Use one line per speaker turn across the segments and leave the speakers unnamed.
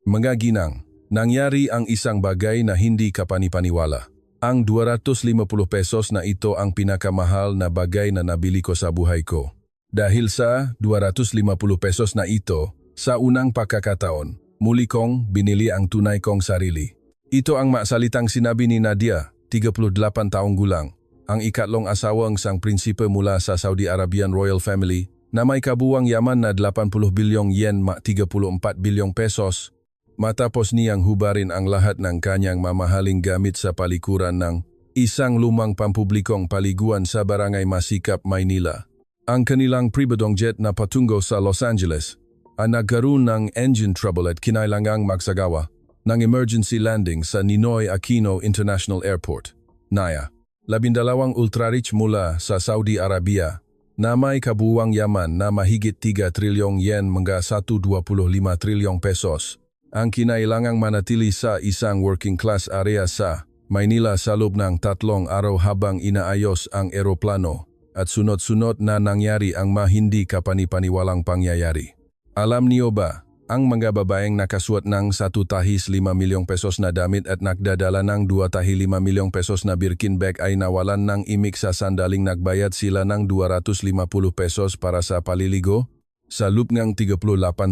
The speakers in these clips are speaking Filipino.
Mga ginang, nangyari ang isang bagay na hindi kapanipaniwala. Ang 250 pesos na ito ang pinakamahal na bagay na nabili ko sa buhay ko. Dahil sa 250 pesos na ito, sa unang pagkakataon, muli kong binili ang tunay kong sarili. Ito ang masalitang sinabi ni Nadia, 38 taong gulang, ang ikatlong asawang sang prinsipe mula sa Saudi Arabian Royal Family na may kabuwang yaman na 80 bilyong yen 34 bilyong pesos matapos niyang hubarin ang lahat ng kanyang mamahaling gamit sa palikuran ng isang lumang pampublikong paliguan sa Barangay Masikap, Maynila. Ang kanilang pribadong jet na patungo sa Los Angeles ay nagkaroon ng engine trouble at kinailangang magsagawa ng emergency landing sa Ninoy Aquino International Airport, NAIA. 12 ultra-rich mula sa Saudi Arabia na may kabuwang yaman na mahigit 3 trilyong yen mga 125 trilyong pesos ang kinailangang manatili sa isang working class area sa Maynila sa loob ng 3 araw habang inaayos ang eroplano at sunod-sunod na nangyari ang hindi kapanipaniwalang pangyayari. Alam niyo ba, ang mga babaeng nakasuot ng 1 tahis 5 milyong pesos na damit at nagdadala ng 2 tahi 5 milyong pesos na Birkin bag ay nawalan ng imik sa sandaling nagbayad sila ng 250 pesos para sa paliligo? Sa loob ng 38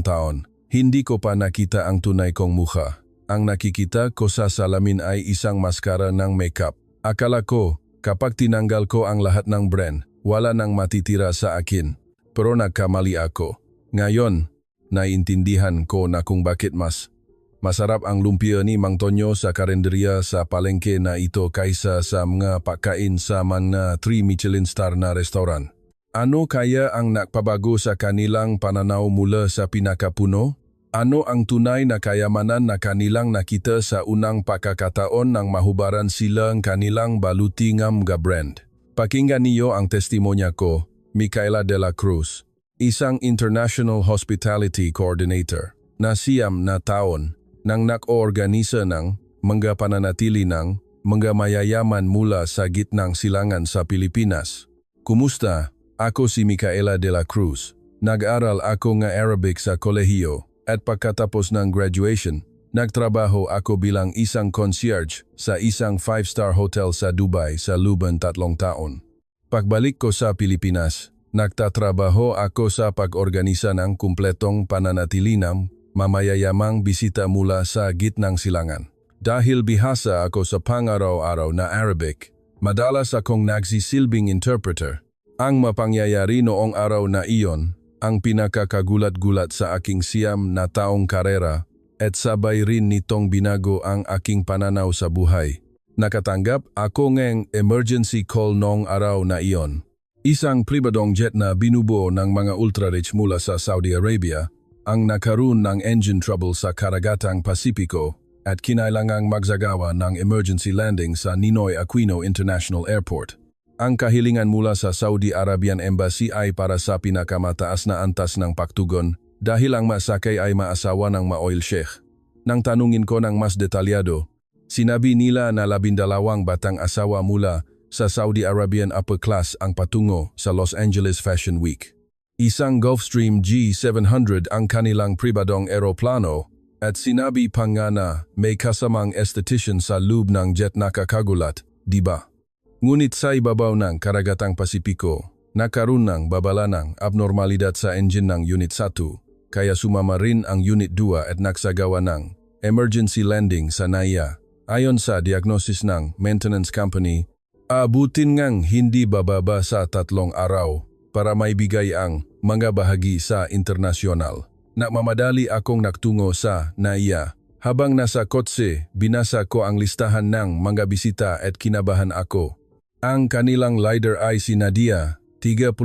taon, hindi ko pa nakita ang tunay kong mukha. Ang nakikita ko sa salamin ay isang maskara ng makeup. Akala ko, kapag tinanggal ko ang lahat ng brand, wala nang matitira sa akin. Pero nagkamali ako. Ngayon, naiintindihan ko na kung bakit mas masarap ang lumpia ni Mang Tonyo sa karinderya sa palengke na ito kaysa sa mga pagkain sa mga 3 Michelin star na restaurant. Ano kaya ang nagpabago sa kanilang pananaw mula sa pinakapuno? Ano ang tunay na kayamanan na kanilang nakita sa unang pagkakataon nang mahubaran sila ang kanilang balutingam ga brand? Pakinggan niyo ang testimonya ko, Micaela de la Cruz, isang International Hospitality Coordinator na 9 na taon nang nag-oorganisa ng mga pananatili ng mga mayayaman mula sa gitnang silangan sa Pilipinas. Kumusta? Ako si Micaela de la Cruz. Nag-aral ako ng Arabic sa kolehiyo at pagkatapos ng graduation, nagtrabaho ako bilang isang concierge sa isang 5-star hotel sa Dubai sa loob ng 3 taon. Pagbalik ko sa Pilipinas, nagtatrabaho ako sa pag-organisa ng kumpletong pananatili ng mamayayamang bisita mula sa gitnang silangan. Dahil bihasa ako sa pang-araw-araw na Arabic, madalas akong nagsisilbing interpreter. Ang mapangyayari noong araw na iyon, ang pinakakagulat-gulat sa aking 9 na taong karera at sabay rin nitong binago ang aking pananaw sa buhay. Nakatanggap ako ng emergency call noong araw na iyon. Isang pribadong jet na binubuo ng mga ultra-rich mula sa Saudi Arabia ang nakaroon ng engine trouble sa Karagatang Pasipiko at kinailangang magsagawa ng emergency landing sa Ninoy Aquino International Airport. Ang kahilingan mula sa Saudi Arabian Embassy ay para sa pinakamataas na antas ng pagtugon dahil ang masakay ay maasawa ng ma-oil sheikh. Nang tanungin ko ng mas detalyado, sinabi nila na 12 batang asawa mula sa Saudi Arabian upper class ang patungo sa Los Angeles Fashion Week. Isang Gulfstream G700 ang kanilang pribadong eroplano at sinabi pa nga na may kasamang esthetician sa loob ng jet. Nakakagulat, di ba? Ngunit sa ibabaw ng Karagatang Pasipiko, nagkaroon ng babala ng abnormalidad sa engine ng Unit 1, kaya sumama rin ang Unit 2 at nagsagawa ng emergency landing sa NAIA. Ayon sa diagnosis ng maintenance company, aabutin ngang hindi bababa sa 3 araw para maibigay ang mga bahagi sa internasyonal. Nagmamadali akong nagtungo sa NAIA. Habang nasa kotse, binasa ko ang listahan ng mga bisita at kinabahan ako. Ang kanilang leader ay si Nadia, 38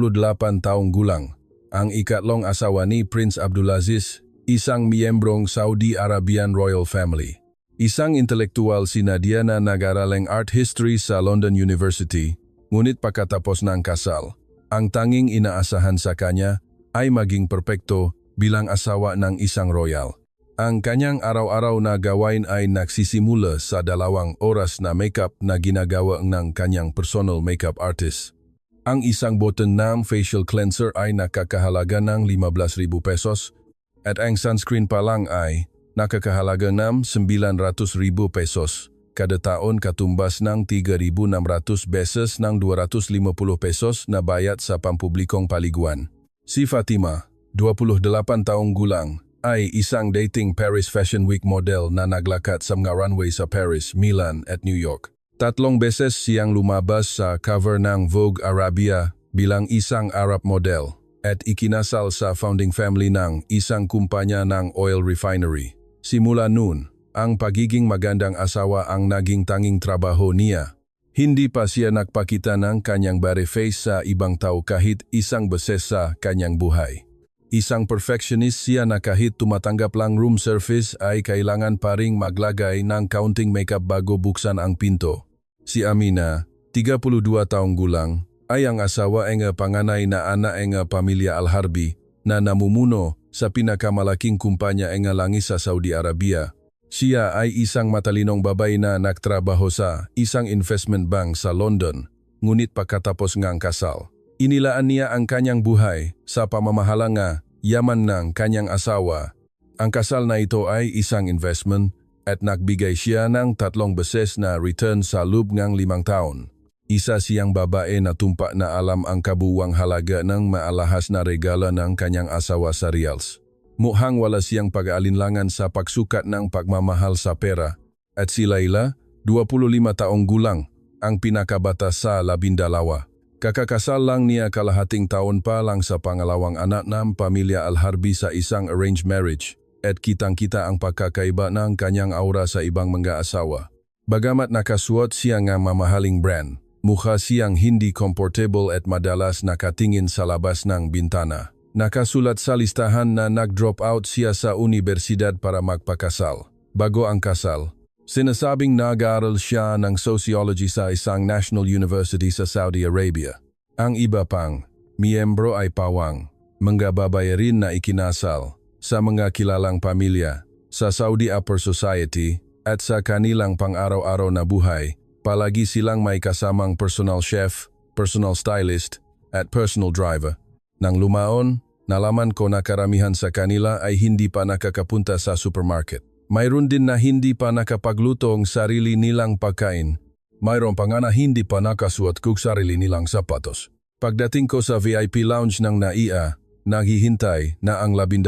taong gulang, ang ikatlong asawa ni Prince Abdulaziz, isang miyembrong Saudi Arabian Royal Family. Isang intelektual si Nadia na nag-araling art history sa London University, ngunit pagkatapos ng kasal, ang tanging inaasahan sa kanya ay maging perpekto bilang asawa ng isang royal. Ang kanyang araw-araw na gawain ay nagsisimula sa 2 oras na makeup na ginagawa ng kanyang personal makeup artist. Ang isang boton ng facial cleanser ay nakakahalaga ng 15,000 pesos at ang sunscreen pa lang ay nakakahalaga ng 900,000 pesos. Kada taon katumbas ng 3,600 beses ng 250 pesos na bayad sa pampublikong paliguan. Si Fatima, 28 taong gulang, ay isang dating Paris Fashion Week model na naglakad sa mga runway sa Paris, Milan at New York. 3 beses siyang lumabas sa cover ng Vogue Arabia bilang isang Arab model at ikinasal sa founding family ng isang kumpanya ng oil refinery. Simula noon, ang pagiging magandang asawa ang naging tanging trabaho niya. Hindi pa siya nagpakita ng kanyang bare face sa ibang tao kahit isang beses sa kanyang buhay. Isang perfectionist siya na kahit tumatanggap lang room service ay kailangan pa ring maglagay ng kaunting makeup bago buksan ang pinto. Si Amina, 32 taong gulang, ay ang asawa ng panganay na anak ng pamilya Al-Harbi na namumuno sa pinakamalaking kumpanya ng langis sa Saudi Arabia. Siya ay isang matalinong babae na nagtrabaho sa isang investment bank sa London, ngunit pagkatapos ngang kasal. Inilaan niya ang kanyang buhay sa pamamahala nga yaman ng kanyang asawa. Ang kasal na ito ay isang investment at nagbigay siya ng 3 beses na return sa loob ng 5 taon. Isa siyang babae na tumpak na alam ang kabuuang halaga ng maalahas na regalo ng kanyang asawa sa reals. Mukhang wala siyang pag-aalinlangan sa pagsukat ng pagmamahal sa pera. At si Laila, 25 taong gulang, ang pinakabata sa 12. Kakakasal lang niya kalahating taon pa lang sa pangalawang anak ng pamilya Al-Harbi sa isang arranged marriage at kitang-kita ang pagkakaiba ng kanyang aura sa ibang mga asawa. Bagamat nakasuot siya ng mamahaling brand, mukha siyang hindi comfortable at madalas nakatingin sa labas ng bintana. Nakasulat sa listahan na nag-drop out siya sa universidad para magpakasal. Bago ang kasal, sinasabing nag-aaral siya ng sociology sa isang national university sa Saudi Arabia. Ang iba pang miyembro ay pawang, mga babayarin na ikinasal sa mga kilalang pamilya sa Saudi Upper Society at sa kanilang pang-araw-araw na buhay. Palagi silang may kasamang personal chef, personal stylist at personal driver. Nang lumaon, nalaman ko na karamihan sa kanila ay hindi pa nakakapunta sa supermarket. Mayroon din na hindi pa nakapagluto ang sarili nilang pagkain. Mayroon pa nga na hindi pa nakasuot kung sarili nilang sapatos. Pagdating ko sa VIP lounge ng NAIA, naghihintay na ang 12.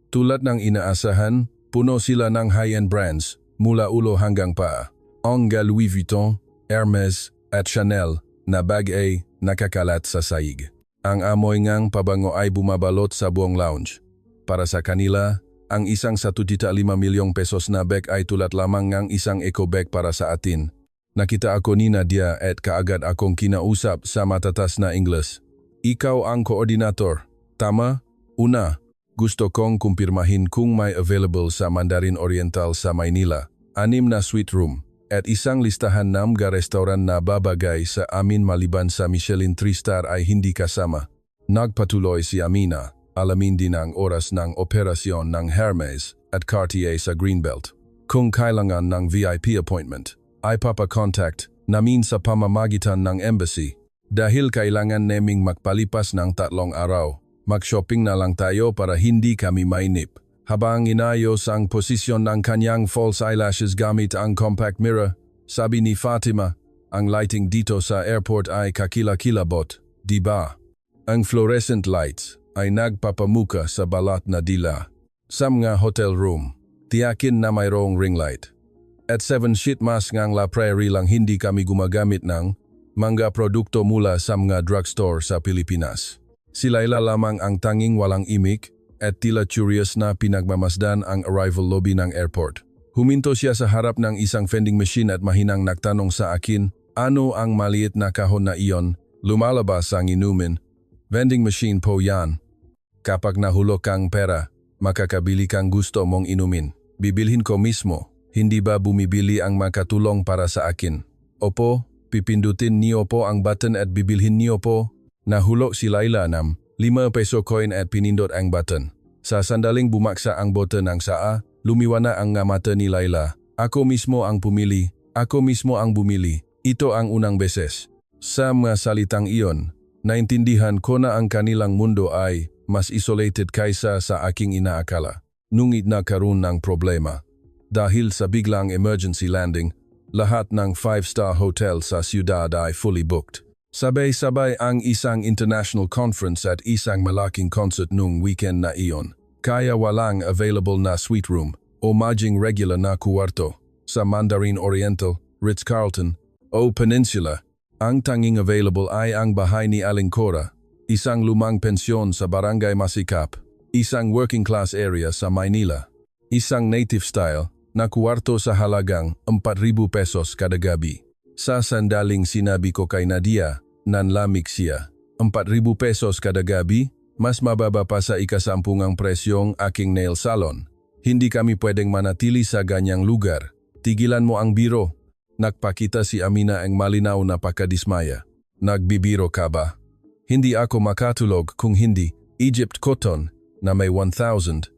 Tulad ng inaasahan, puno sila ng high-end brands mula ulo hanggang paa. Ang Louis Vuitton, Hermes at Chanel na bag ay nakakalat sa saig. Ang amoy ngang pabango ay bumabalot sa buong lounge. Para sa kanila, ang isang 1.5 milyong pesos na bag ay tulad lamang ng isang eco bag para sa atin. Nakita ako ni Nadia at kaagad akong kinausap sa matatas na Ingles. Ikaw ang koordinator, tama? Una, gusto kong kumpirmahin kung may available sa Mandarin Oriental sa Maynila, 6 na suite room, at isang listahan ng mga restaurant na babagay sa amin maliban sa Michelin 3-star ay hindi kasama. Nagpatuloy si Amina, alamin din ang oras ng operasyon ng Hermes at Cartier sa Greenbelt. Kung kailangan ng VIP appointment, ay papakontact namin sa pamamagitan ng embassy. Dahil kailangan naming magpalipas ng 3 araw, mag-shopping na lang tayo para hindi kami mainip. Habang inayos ang posisyon ng kanyang false eyelashes gamit ang compact mirror, sabi ni Fatima, ang lighting dito sa airport ay kakilakilabot, di ba? Ang fluorescent lights ay nagpapamuka sa balat na dila. Sa mga hotel room, tiyakin na mayroong ring light. At 7 sheet mask ngang La Prairie lang hindi kami gumagamit ng mga produkto mula sa mga drugstore sa Pilipinas. Si Laila lamang ang tanging walang imik, at tila curious na pinagmamasdan ang arrival lobby ng airport. Huminto siya sa harap ng isang vending machine at mahinang nagtanong sa akin, ano ang maliit na kahon na iyon? Lumalabas ang inumin. Vending machine po yan. Kapag nahulog kang pera, makakabili kang gusto mong inumin. Bibilhin ko mismo, hindi ba bumibili ang makatulong para sa akin? Opo, pipindutin niyo po ang button at bibilhin niyo po. Nahulog si Laila ng 5 peso coin at pinindot ang button. Sa sandaling bumaksa ang button ng saa, lumiwana ang mata ni Laila. Ako mismo ang pumili, ako mismo ang bumili. Ito ang unang beses. Sa mga salitang iyon, naintindihan ko na ang kanilang mundo ay mas isolated kaysa sa aking inaakala. Nungit nagkaroon ng problema. Dahil sa biglang emergency landing, lahat ng 5-star hotel sa siyudad ay fully booked. Sabay-sabay ang isang international conference at isang malaking concert nung weekend na iyon. Kaya walang available na suite room o maging regular na kuwarto sa Mandarin Oriental, Ritz-Carlton o Peninsula. Ang tanging available ay ang bahay ni Aling Cora, isang lumang pensyon sa Barangay Masikap, isang working class area sa Maynila, isang native style na kuwarto sa halagang 4,000 pesos kada gabi. Sa sandaling sinabi ko kay Nadia, nanlamig siya. 4,000 pesos kada gabi, mas mababa pa sa ikasampungang presyong aking nail salon. Hindi kami pwedeng manatili sa ganyang lugar. Tigilan mo ang biro. Nagpakita si Amina ang malinaw na pagkadismaya. Nagbibiro ka ba? Hindi ako makatulog kung hindi Egypt cotton na may 1,200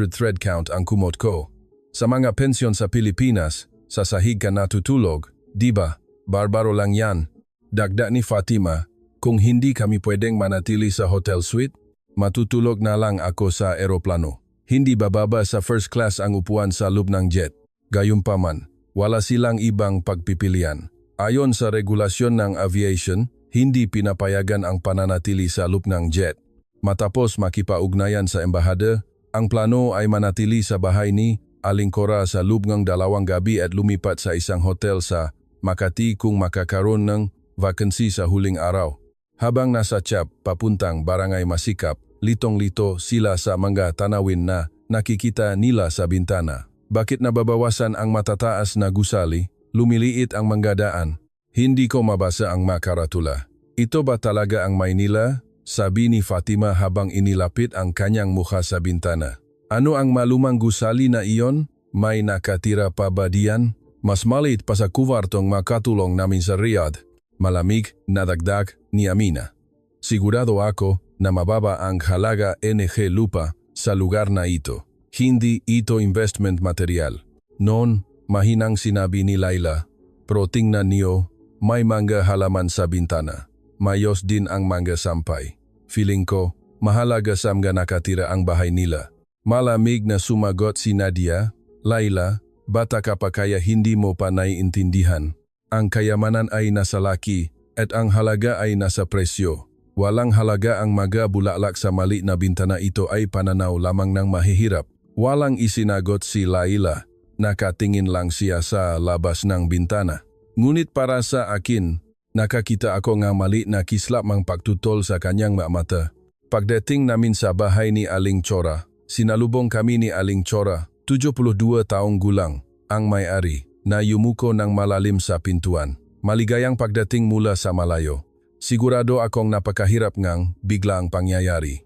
thread count ang kumot ko. Sa mga pensyon sa Pilipinas, sa sahig ka natutulog, di ba? Barbaro lang yan. Dagdag ni Fatima, kung hindi kami pwedeng manatili sa hotel suite, matutulog na lang ako sa eroplano. Hindi bababa sa first class ang upuan sa loob ng jet. Gayunpaman, wala silang ibang pagpipilian. Ayon sa regulasyon ng aviation, hindi pinapayagan ang pananatili sa loob ng jet. Matapos makipaugnayan sa embahada, ang plano ay manatili sa bahay ni Aling Cora sa loob ng 2 gabi at lumipat sa isang hotel sa Makati kung makakaroon ng vacancy sa huling araw. Habang nasa Chap papuntang Barangay Masikap, litong-lito sila sa mga tanawin na nakikita nila sa bintana. Bakit nababawasan ang matataas na gusali? Lumiliit ang mga daan. Hindi ko mabasa ang makaratula. Ito ba talaga ang Maynila? Sabi ni Fatima habang inilapit ang kanyang mukha sa bintana. Ano ang malumang gusali na iyon? May nakatira pa ba diyan? Mas maliit pa sa kuwartong makatulong namin sa Riyadh. Malamig na dagdag ni Amina. Sigurado ako na mababa ang halaga NG lupa sa lugar na ito. Hindi ito investment material. Noon, mahinang sinabi ni Laila, pero tingnan niyo, may mga halaman sa bintana. Mayos din ang mga sampay. Feeling ko, mahalaga sa mga nakatira ang bahay nila. Malamig na sumagot si Nadia, Laila, bata ka pa kaya hindi mo pa naiintindihan. Ang kayamanan ay nasa laki at ang halaga ay nasa presyo. Walang halaga ang mga bulaklak sa mali na bintana, ito ay pananaw lamang ng mahihirap. Walang isinagot si Laila, nakatingin lang siya sa labas ng bintana. Ngunit para sa akin, nakakita ako ng mali na kislap mang pagtutol sa kanyang mata. Pagdating namin sa bahay ni Aling Cora, sinalubong kami ni Aling Cora, 72 taong gulang, ang may-ari, na yumuko ng malalim sa pintuan. Maligayang pagdating mula sa malayo. Sigurado akong napakahirap ngang biglang pangyayari.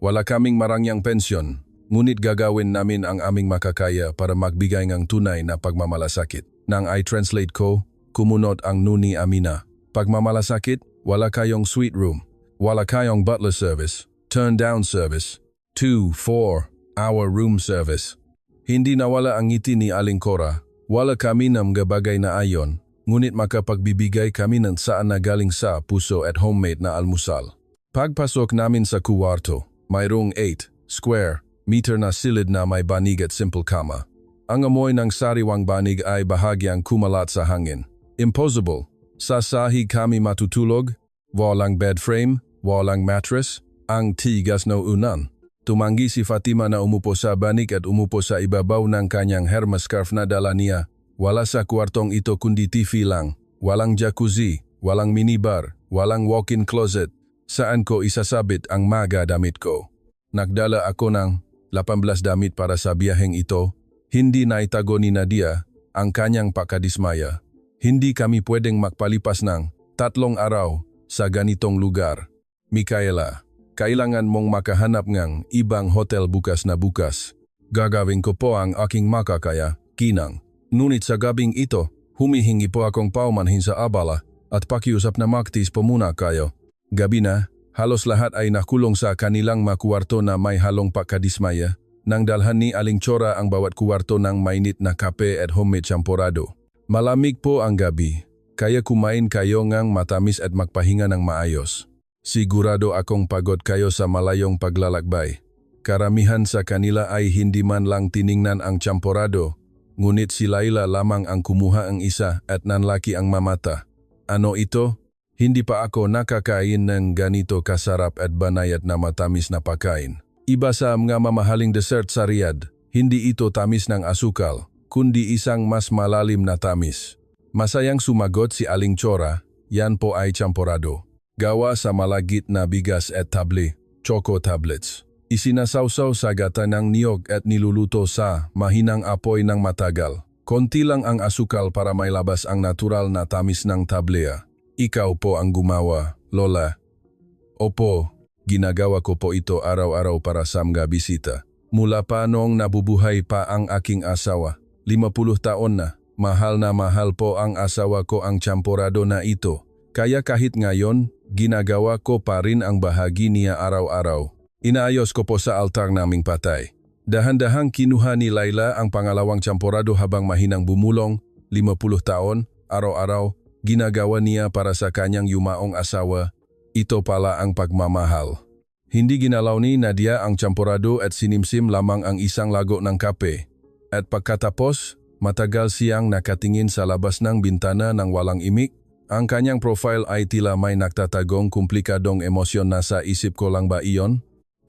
Wala kaming marangyang pensyon, ngunit gagawin namin ang aming makakaya para magbigay ng tunay na pagmamalasakit. Nang i-translate ko, kumunot ang nuni Amina. Pagmamalasakit, wala kayong suite room, wala kayong butler service, turn down service, 2-4-hour room service. Hindi nawala ang ngiti ni Aling Cora. Wala kami ng gabagay na ayon, ngunit makapagbibigay kami ng saan na galing sa puso at homemade na almusal. Pagpasok namin sa kuwarto, mayroong 8 square meter na silid na may banig at simple kama. Ang amoy ng sariwang banig ay bahagyang kumalat sa hangin. Impossible. Sa sahig kami matutulog, walang bed frame, walang mattress, ang tigas na unan. Tumanggi si Fatima na umupo sa banig at umupo sa ibabaw ng kanyang Hermes scarf na dala niya. Wala sa kwartong ito kundi TV lang, walang jacuzzi, walang minibar, walang walk-in closet. Saan ko isasabit ang mga damit ko? Nagdala ako ng 18 damit para sa biyaheng ito. Hindi naitago ni Nadia ang kanyang pakadismaya. Hindi kami pwedeng magpalipas ng 3 araw sa ganitong lugar. Micaela, kailangan mong makahanap ng ibang hotel bukas na bukas. Gagawin ko po ang aking makakaya, Kinang. Ngunit sa gabing ito, humihingi po akong paumanhin sa abala at pakiusap na magtis po muna kayo. Gabi na, halos lahat ay nakulong sa kanilang makuwarto na may halong pakadismaya. Nang dalhan ni Aling Cora ang bawat kuwarto ng mainit na kape at homemade champorado. Malamig po ang gabi, kaya kumain kayo ngang matamis at magpahinga ng maayos. Sigurado akong pagod kayo sa malayong paglalakbay. Karamihan sa kanila ay hindi man lang tiningnan ang champorado, ngunit si Laila lamang ang kumuha ang isa at nanlaki ang mamata. Ano ito? Hindi pa ako nakakain ng ganito kasarap at banayad na matamis na pagkain. Iba sa mga mamahaling dessert sa Riyadh, hindi ito tamis ng asukal, kundi isang mas malalim na tamis. Masayang sumagot si Aling Chora, yan po ay champorado. Gawa sa malagit na bigas at table, choco tablets. Isinasawsaw sa gata ng niyog at niluluto sa mahinang apoy ng matagal. Konti lang ang asukal para mailabas ang natural na tamis ng tablea. Ikaw po ang gumawa, Lola. Opo, ginagawa ko po ito araw-araw para sa mga bisita. Mula pa noong nabubuhay pa ang aking asawa, 50 taon na, mahal po ang asawa ko ang champorado na ito. Kaya kahit ngayon, ginagawa ko pa rin ang bahagi niya araw-araw. Inaayos ko po sa altar naming patay. Dahan-dahang kinuha ni Laila ang pangalawang champorado habang mahinang bumulong, 50 taon, araw-araw, ginagawa niya para sa kanyang yumaong asawa. Ito pala ang pagmamahal. Hindi ginalaw ni Nadia ang champorado at sinimsim lamang ang isang lago ng kape. At pagkatapos, matagal siyang nakatingin sa labas ng bintana ng walang imik. Ang kanyang profile ay tila may nagtatagong komplikadong emosyon na sa isip ko lang ba iyon?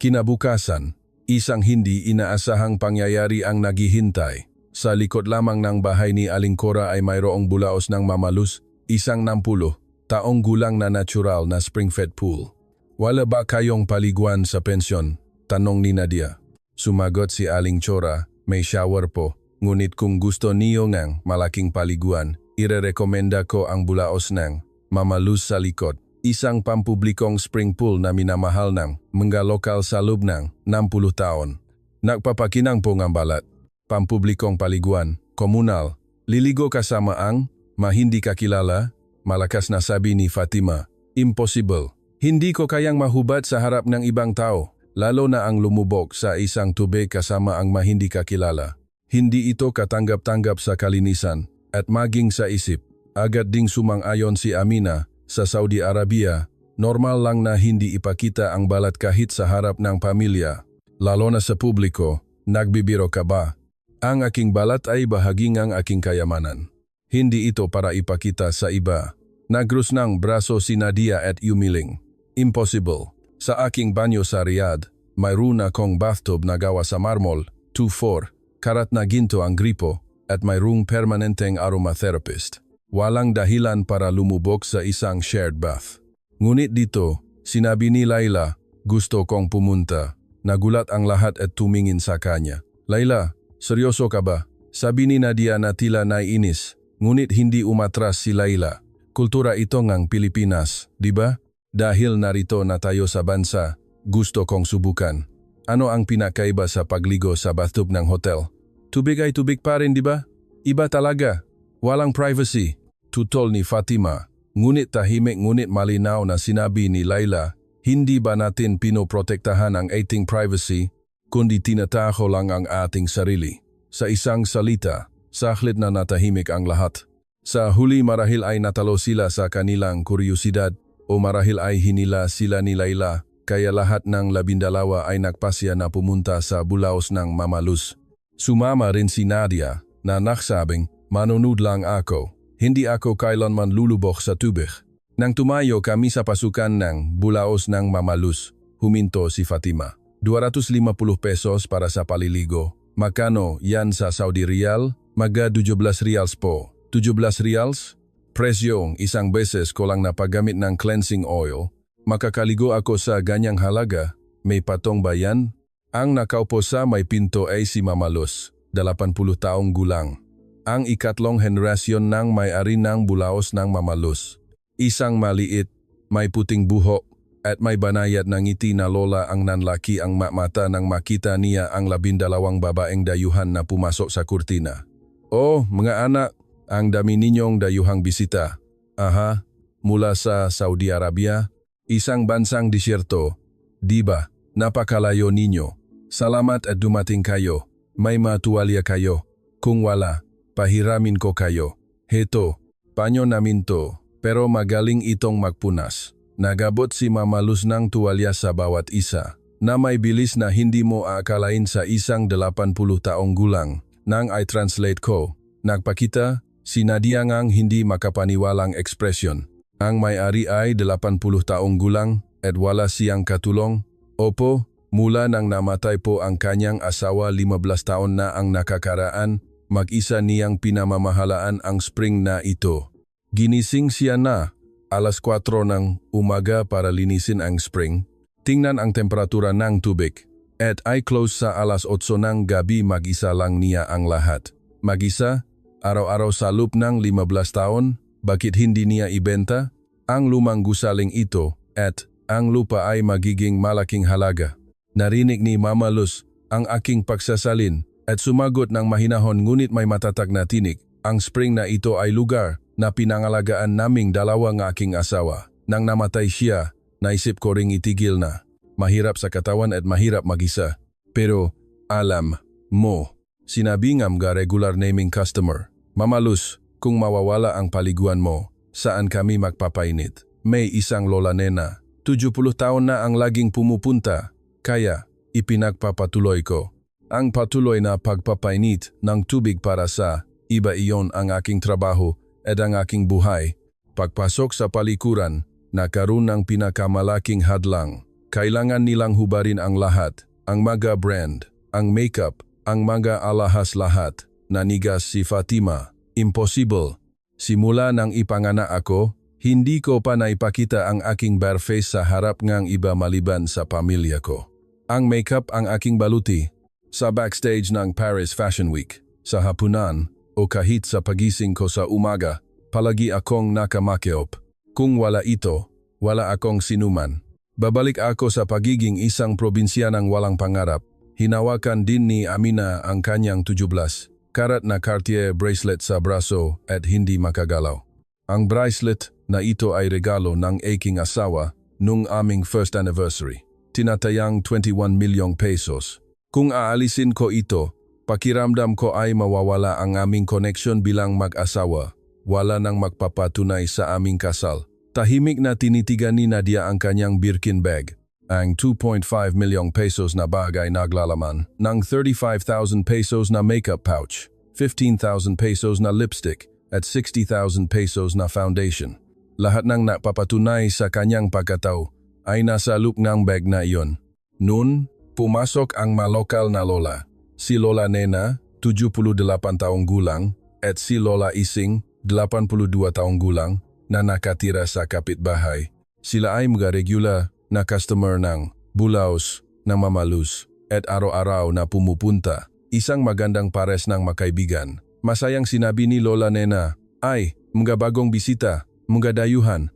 Kinabukasan, isang hindi inaasahang pangyayari ang naghihintay. Sa likod lamang ng bahay ni Aling Cora ay mayroong bulaos ng mamalus, isang 60 taong gulang na natural na spring-fed pool. Wala ba kayong paliguan sa pensyon? Tanong ni Nadia. Sumagot si Aling Chora, may shower po. Ngunit kung gusto niyo ng malaking paliguan, irerekomenda ko ang bulaos ng mamalus sa likod. Isang pampublikong spring pool na minamahal ng mga lokal sa loob ng 60 taon. Nagpapakinang po ng balat. Pampublikong paliguan, komunal, liligo kasama ang hindi kakilala. Malakas na sabi ni Fatima, impossible. Hindi ko kayang mahubad sa harap ng ibang tao, lalo na ang lumubog sa isang tubig kasama ang hindi kakilala. Hindi ito katanggap-tanggap sa kalinisan at maging sa isip. Agad ding sumang-ayon si Amina, sa Saudi Arabia, normal lang na hindi ipakita ang balat kahit sa harap ng pamilya, lalo na sa publiko. Nagbibiro ka ba? Ang aking balat ay bahagi ng aking kayamanan. Hindi ito para ipakita sa iba. Nagrus ng braso si Nadia at umiling. Impossible. Sa aking banyo sa Riyadh, mayroon akong bathtub na gawa sa marmol, 2-4, karat na ginto ang gripo, at mayroong permanenteng aromatherapist. Walang dahilan para lumubog sa isang shared bath. Ngunit dito, sinabi ni Laila, gusto kong pumunta. Nagulat ang lahat at tumingin sa kanya. Laila, seryoso ka ba? Sabi ni Nadia na tila naiinis. Ngunit hindi umatras si Laila. Kultura ito ng Pilipinas, di ba? Dahil narito na tayo sa bansa, gusto kong subukan. Ano ang pinakaiba sa pagligo sa bathtub ng hotel? Tubig ay tubig pa rin, di ba? Iba talaga. Walang privacy. Tutol ni Fatima. Ngunit tahimik ngunit malinaw na sinabi ni Laila, hindi ba natin pinoprotektahan ang ating privacy, kundi tinataho lang ang ating sarili. Sa isang salita, saklit na natahimik ang lahat. Sa huli marahil ay natalo sila sa kanilang kuryosidad o marahil ay hinila sila ni Laila, kaya lahat ng 12 ay nagpasya na pumunta sa bulaos ng mamalus. Sumama rin si Nadia na nagsabing, manonood lang ako. Hindi ako kailanman lulubog sa tubig. Nang tumayo kami sa pasukan ng bulaos ng mamalus, huminto si Fatima. 250 pesos para sa paliligo. Magkano yan sa Saudi Riyal? Maga 17 riyals po. 17 riyals? Presyong isang beses ko lang napagamit ng cleansing oil. Makakaligo ako sa ganyang halaga. May patong ba yan? Ang nakaupo sa may pinto ay si Mamalus, 80 taong gulang. Ang ikatlong henerasyon ng may-ari ng bulaos ng Mamalus. Isang maliit, may puting buhok, at may banayad ng ngiti na lola ang nanlaki ang mata nang makita niya ang 12 babaeng dayuhan na pumasok sa kurtina. Oh, mga anak, ang dami ninyong dayuhang bisita. Aha, mula sa Saudi Arabia, isang bansang disyerto. Diba, napakalayo ninyo. Salamat at dumating kayo. May matuwalya kayo. Kung wala, pahiramin ko kayo. Heto, panyo namin to, pero magaling itong magpunas. Nagabot si Mamalus ng tuwalya sa bawat isa. na may bilis na hindi mo aakalain sa isang 80 taong gulang. Nang i-translate ko, nagpakita si Nadia ngang hindi makapaniwalang ekspresyon. Ang may-ari ay 80 taong gulang at wala siyang katulong. Opo, mula nang namatay po ang kanyang asawa 15 taon na ang nakakaraan, mag-isa niyang pinamamahalaan ang spring na ito. Ginising siya na alas 4 ng umaga para linisin ang spring. Tingnan ang temperatura ng tubig. At ay close sa alas 8 ng gabi mag-isa lang niya ang lahat. Mag-isa, araw-araw sa loob ng 15 taon, bakit hindi niya ibenta ang lumang gusaling ito at ang lupa ay magiging malaking halaga. Narinig ni Mama Luz ang aking pagsasalin at sumagot ng mahinahon ngunit may matatag na tinig. Ang spring na ito ay lugar na pinangalagaan naming dalawa ng aking asawa. Nang namatay siya, naisip ko ring itigil na. Mahirap sa katawan at mahirap mag-isa. Pero, alam mo, sinabi ngam ga regular naming customer. Mama Luz, kung mawawala ang paliguan mo, saan kami magpapainit? May isang lola nena, 70 taon na ang laging pumupunta. Kaya, ipinagpapatuloy ko. Ang patuloy na pagpapainit ng tubig para sa iba iyon ang aking trabaho at ang aking buhay. Pagpasok sa palikuran, nakaroon ng pinakamalaking hadlang. Kailangan nilang hubarin ang lahat, ang mga brand, ang makeup, ang mga alahas lahat. Nanigas si Fatima. Impossible. Simula nang ipanganak ako, hindi ko pa naipakita ang aking bare face sa harap ng iba maliban sa pamilya ko. Ang makeup ang aking baluti. Sa backstage ng Paris Fashion Week, sa hapunan, o kahit sa pagising ko sa umaga, palagi akong nakamakeop. Kung wala ito, wala akong sinuman. Babalik ako sa pagiging isang probinsyanang walang pangarap. Hinawakan din ni Amina ang kanyang 17 karat na Cartier bracelet sa braso at hindi makagalaw. Ang bracelet na ito ay regalo ng aking asawa nung aming first anniversary. Tinatayang 21 milyong pesos. Kung aalisin ko ito, pakiramdam ko ay mawawala ang aming connection bilang mag-asawa. Wala nang magpapatunay sa aming kasal. Tahimik na tinitigan ni Nadia ang kanyang Birkin bag. Ang 2.5 milyong pesos na bagay naglalaman ng 35,000 pesos na makeup pouch, 15,000 pesos na lipstick at 60,000 pesos na foundation. Lahat ng napapatunay sa kanyang pagkatao ay nasa loob ng bag na iyon. Noon, pumasok ang malokal na lola. Si Lola Nena, 78 taong gulang, at si Lola Ising, 82 taong gulang, na nakatira sa kapitbahay. Sila ay mga regular na customer ng Bulaos ng Mama Luz at araw-araw na pumupunta. Isang magandang pares ng makaibigan. Masayang sinabi ni Lola Nena, ay, mga bagong bisita, mga dayuhan,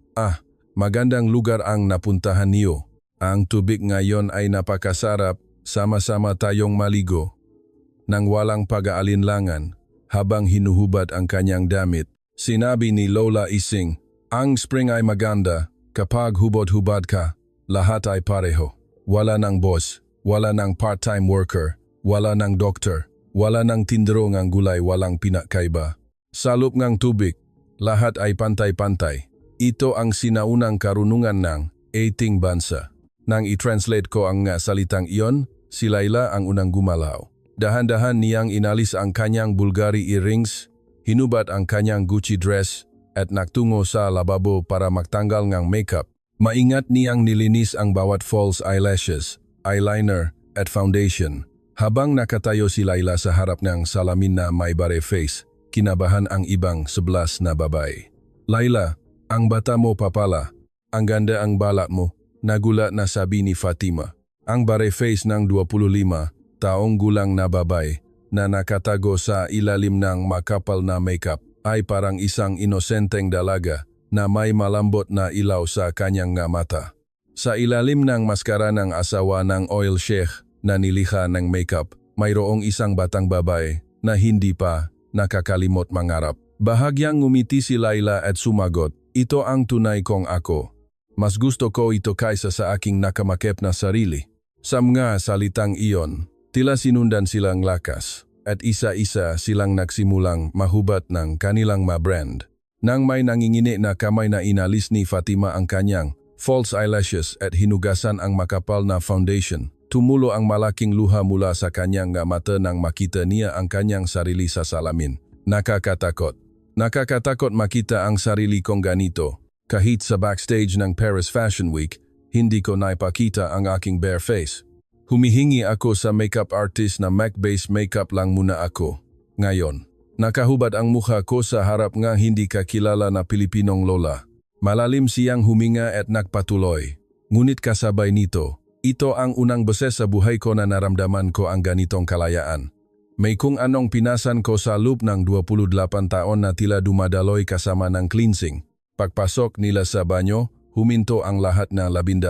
magandang lugar ang napuntahan niyo. Ang tubig ngayon ay napakasarap, sama-sama tayong maligo. Nang walang pag-aalinlangan, habang hinuhubad ang kanyang damit, sinabi ni Lola Ising, ang spring ay maganda, kapag hubad-hubad ka, lahat ay pareho. Wala ng boss, wala ng part-time worker, wala ng doktor, wala ng tindero ng gulay, walang pinakaiba. Sa loob ng tubig, lahat ay pantay-pantay. Ito ang sinaunang karunungan ng ating bansa. Nang i-translate ko ang salitang iyon, si Laila ang unang gumalaw. Dahan-dahan niyang inalis ang kanyang Bulgari earrings, hinubad ang kanyang Gucci dress, at nagtungo sa lababo para magtanggal ng makeup. Maingat niyang nilinis ang bawat false eyelashes, eyeliner, at foundation. Habang nakatayo si Laila sa harap ng salamin na may bare face, kinabahan ang ibang 11 na babae. Laila, ang bata mo papala, ang ganda ang balat mo, nagulat na sabi ni Fatima. Ang bare face ng 25 taong gulang na babae na nakatago sa ilalim ng makapal na makeup ay parang isang inosenteng dalaga na may malambot na ilaw sa kanyang mata. Sa ilalim ng maskara ng asawa ng oil sheikh na nilikha ng makeup, mayroong isang batang babae na hindi pa nakakalimot mangarap. Bahagyang ngumiti si Laila at sumagot, ito ang tunay kong ako. Mas gusto ko ito kaysa sa aking nakamakep na sarili. Sa mga salitang iyon, tila sinundan silang lakas at isa-isa silang nagsimulang mahubat ng kanilang brand. Nang may nangingini na kamay na inalis ni Fatima ang kanyang false eyelashes at hinugasan ang makapal na foundation. Tumulo ang malaking luha mula sa kanyang mata nang makita niya ang kanyang sarili sa salamin. Nakakatakot. Nakakatakot makita ang sarili kong ganito. Kahit sa backstage ng Paris Fashion Week, hindi ko naipakita ang aking bare face. Humihingi ako sa makeup artist na MAC-based makeup lang muna ako. Ngayon, nakahubad ang mukha ko sa harap ng hindi kakilala na Pilipinong lola. Malalim siyang huminga at nagpatuloy. Ngunit kasabay nito, ito ang unang beses sa buhay ko na naramdaman ko ang ganitong kalayaan. May kung anong pinasan ko sa loob ng 28 taon na tila dumadaloy kasama ng cleansing. Pagpasok nila sa banyo, huminto ang lahat ng 12.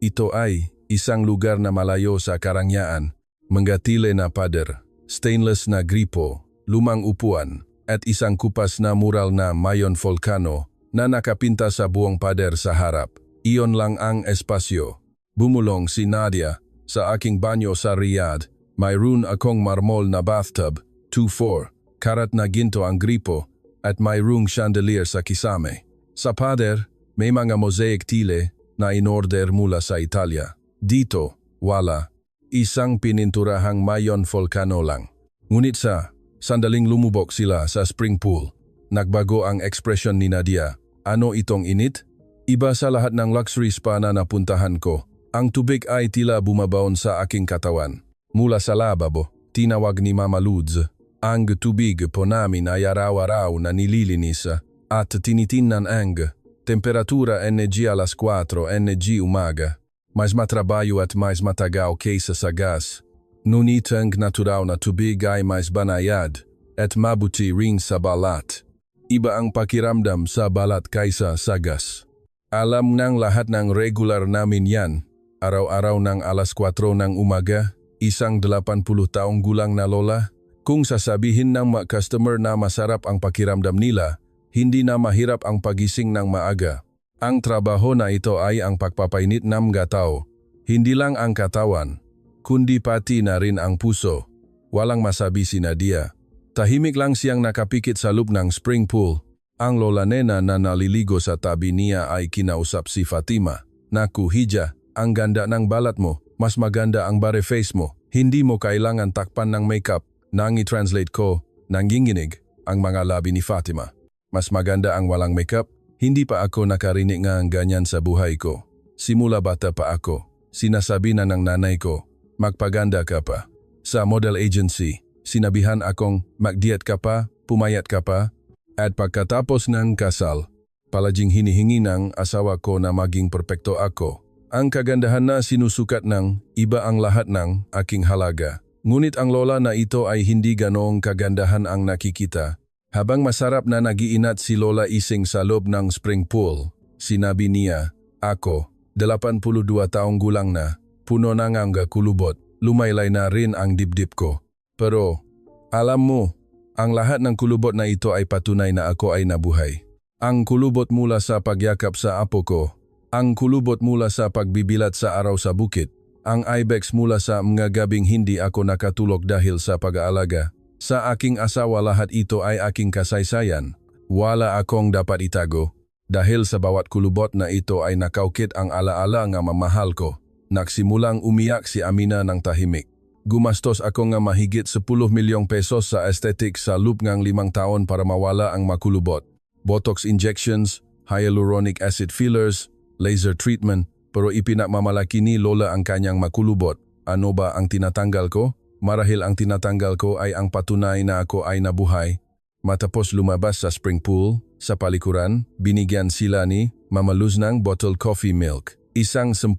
Ito ay isang lugar na malayo sa karangyaan, manggatile na pader, stainless na gripo, lumang upuan, at isang kupas na mural na Mayon Volcano na nakapinta sa buong pader sa harap. Iyon lang ang espasyo. Bumulong si Nadia sa aking banyo sa Riyadh. Mayroon akong marmol na bathtub, 2-4, karat na ginto ang gripo, at mayroong chandelier sa kisame. Sa pader, may mga mosaic tile na inorder mula sa Italia. Dito, wala. Isang pininturahang Mayon Volcano lang. Ngunit sa sandaling lumubok sila sa spring pool, nagbago ang ekspresyon ni Nadia. Ano itong init? Iba sa lahat ng luxury spa na napuntahan ko. Ang tubig ay tila bumabaon sa aking katawan. Mula sa lababo, tinawag ni Mama Luz. Ang tubig po namin ay araw-araw na nililinis at tinitingnan ang temperatura NG alas 4 NG umaga. Mais matrabaho at mais matagaw kaysa sa gas. Ngunit ang natural na tubig ay mais banayad at mabuti rin sa balat. Iba ang pakiramdam sa balat kaysa sa gas. Alam ng lahat ng regular namin yan. Araw-araw ng alas 4 ng umaga, isang 80 taong gulang na lola, kung sasabihin ng mga customer na masarap ang pakiramdam nila, hindi na mahirap ang pagising ng maaga. Ang trabaho na ito ay ang pagpapainit ng tao. Hindi lang ang katawan, kundi pati na rin ang puso. Walang masabi si Nadia. Tahimik lang siyang nakapikit sa loob ng spring pool. Ang lola nena na naliligo sa tabi niya ay kinausap si Fatima. Naku Hija, ang ganda ng balat mo, mas maganda ang bare face mo. Hindi mo kailangan takpan ng makeup. Nang i-translate ko, nanginginig ang mga labi ni Fatima. Mas maganda ang walang makeup. Hindi pa ako nakarinig ng ganyan sa buhay ko. Simula bata pa ako, sinasabi na ng nanay ko, magpaganda ka pa. Sa model agency, sinabihan akong magdiet ka pa, pumayat ka pa, at pagkatapos ng kasal, palaging hinihingi ng asawa ko na maging perpekto ako. Ang kagandahan na sinusukat ng iba ang lahat ng aking halaga. Ngunit ang lola na ito ay hindi ganoong kagandahan ang nakikita. Habang masarap na nagiinat si Lola Ising sa loob ng spring pool, sinabi niya, ako, 82 taong gulang na, puno na ang kulubot, lumaylay na rin ang dibdib ko. Pero, alam mo, ang lahat ng kulubot na ito ay patunay na ako ay nabuhay. Ang kulubot mula sa pagyakap sa apo ko, ang kulubot mula sa pagbibilat sa araw sa bukit, ang ibex mula sa mga gabing hindi ako nakatulog dahil sa pag-aalaga. Sa aking asawa lahat ito ay aking kasaysayan. Wala akong dapat itago. Dahil sa bawat kulubot na ito ay nakaukit ang alaala nga mamahal ko. Nagsimulang umiyak si Amina ng tahimik. Gumastos ako nga mahigit 10 milyong pesos sa aesthetics sa loob ng 5 taon para mawala ang makulubot. Botox injections, hyaluronic acid fillers, laser treatment, pero ipinagmamalaki ni Lola ang kanyang makulubot. Ano ba ang tinatanggal ko? Marahil ang tinatanggal ko ay ang patunay na ako ay nabuhay. Matapos lumabas sa spring pool, sa palikuran, binigyan sila ni Mama Luz ng bottled coffee milk. Isang 10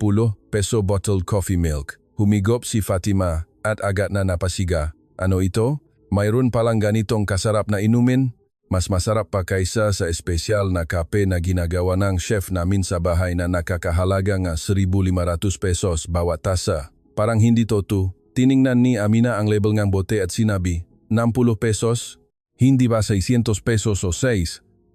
peso bottled coffee milk. Humigop si Fatima at agad na napasiga. Ano ito? Mayroon palang ganitong kasarap na inumin? Mas masarap pa kaysa sa espesyal na kape na ginagawa ng chef namin sa bahay na nakakahalaga nga 1,500 pesos bawat tasa. Parang hindi totoo. Tiningnan ni Amina ang label ng bote at sinabi, 60 pesos? Hindi ba 600 pesos o 6,000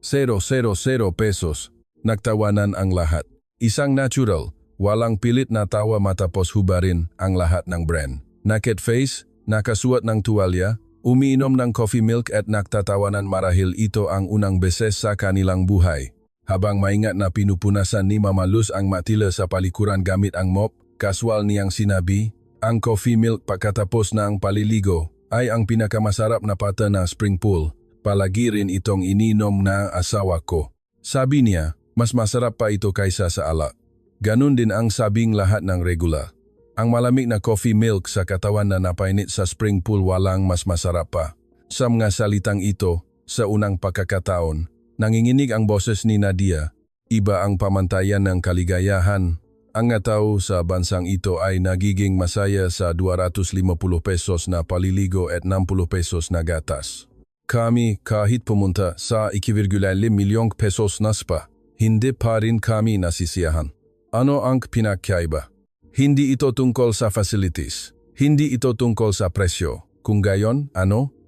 pesos? Nagtawanan ang lahat. Isang natural, walang pilit na tawa matapos hubarin ang lahat ng brand. Naked face, nakasuot ng tuwalya, umiinom ng coffee milk at nagtatawanan marahil ito ang unang beses sa kanilang buhay. Habang maingat na pinupunasan ni Mama Luz ang matila sa palikuran gamit ang mop, kaswal niyang sinabi, ang coffee milk pagkatapos ng paliligo ay ang pinakamasarap na pata ng spring pool. Palagi rin itong ininom ng asawa ko. Sabi niya, mas masarap pa ito kaysa sa alak. Ganun din ang sabing lahat ng regular. Ang malamig na coffee milk sa katawan na napainit sa spring pool walang mas masarap pa. Sa mga salitang ito, sa unang pagkakataon, nanginginig ang boses ni Nadia. Iba ang pamantayan ng kaligayahan. Ang nga tao sa bansang ito ay nagiging masaya sa 250 pesos na paliligo at 60 pesos na gatas. Kami kahit pumunta sa 1,5 milyong pesos na spa, hindi pa rin kami nasisiyahan. Ano ang pinakaiba? Hindi ito tungkol sa facilities. Hindi ito tungkol sa presyo. Kung gayon,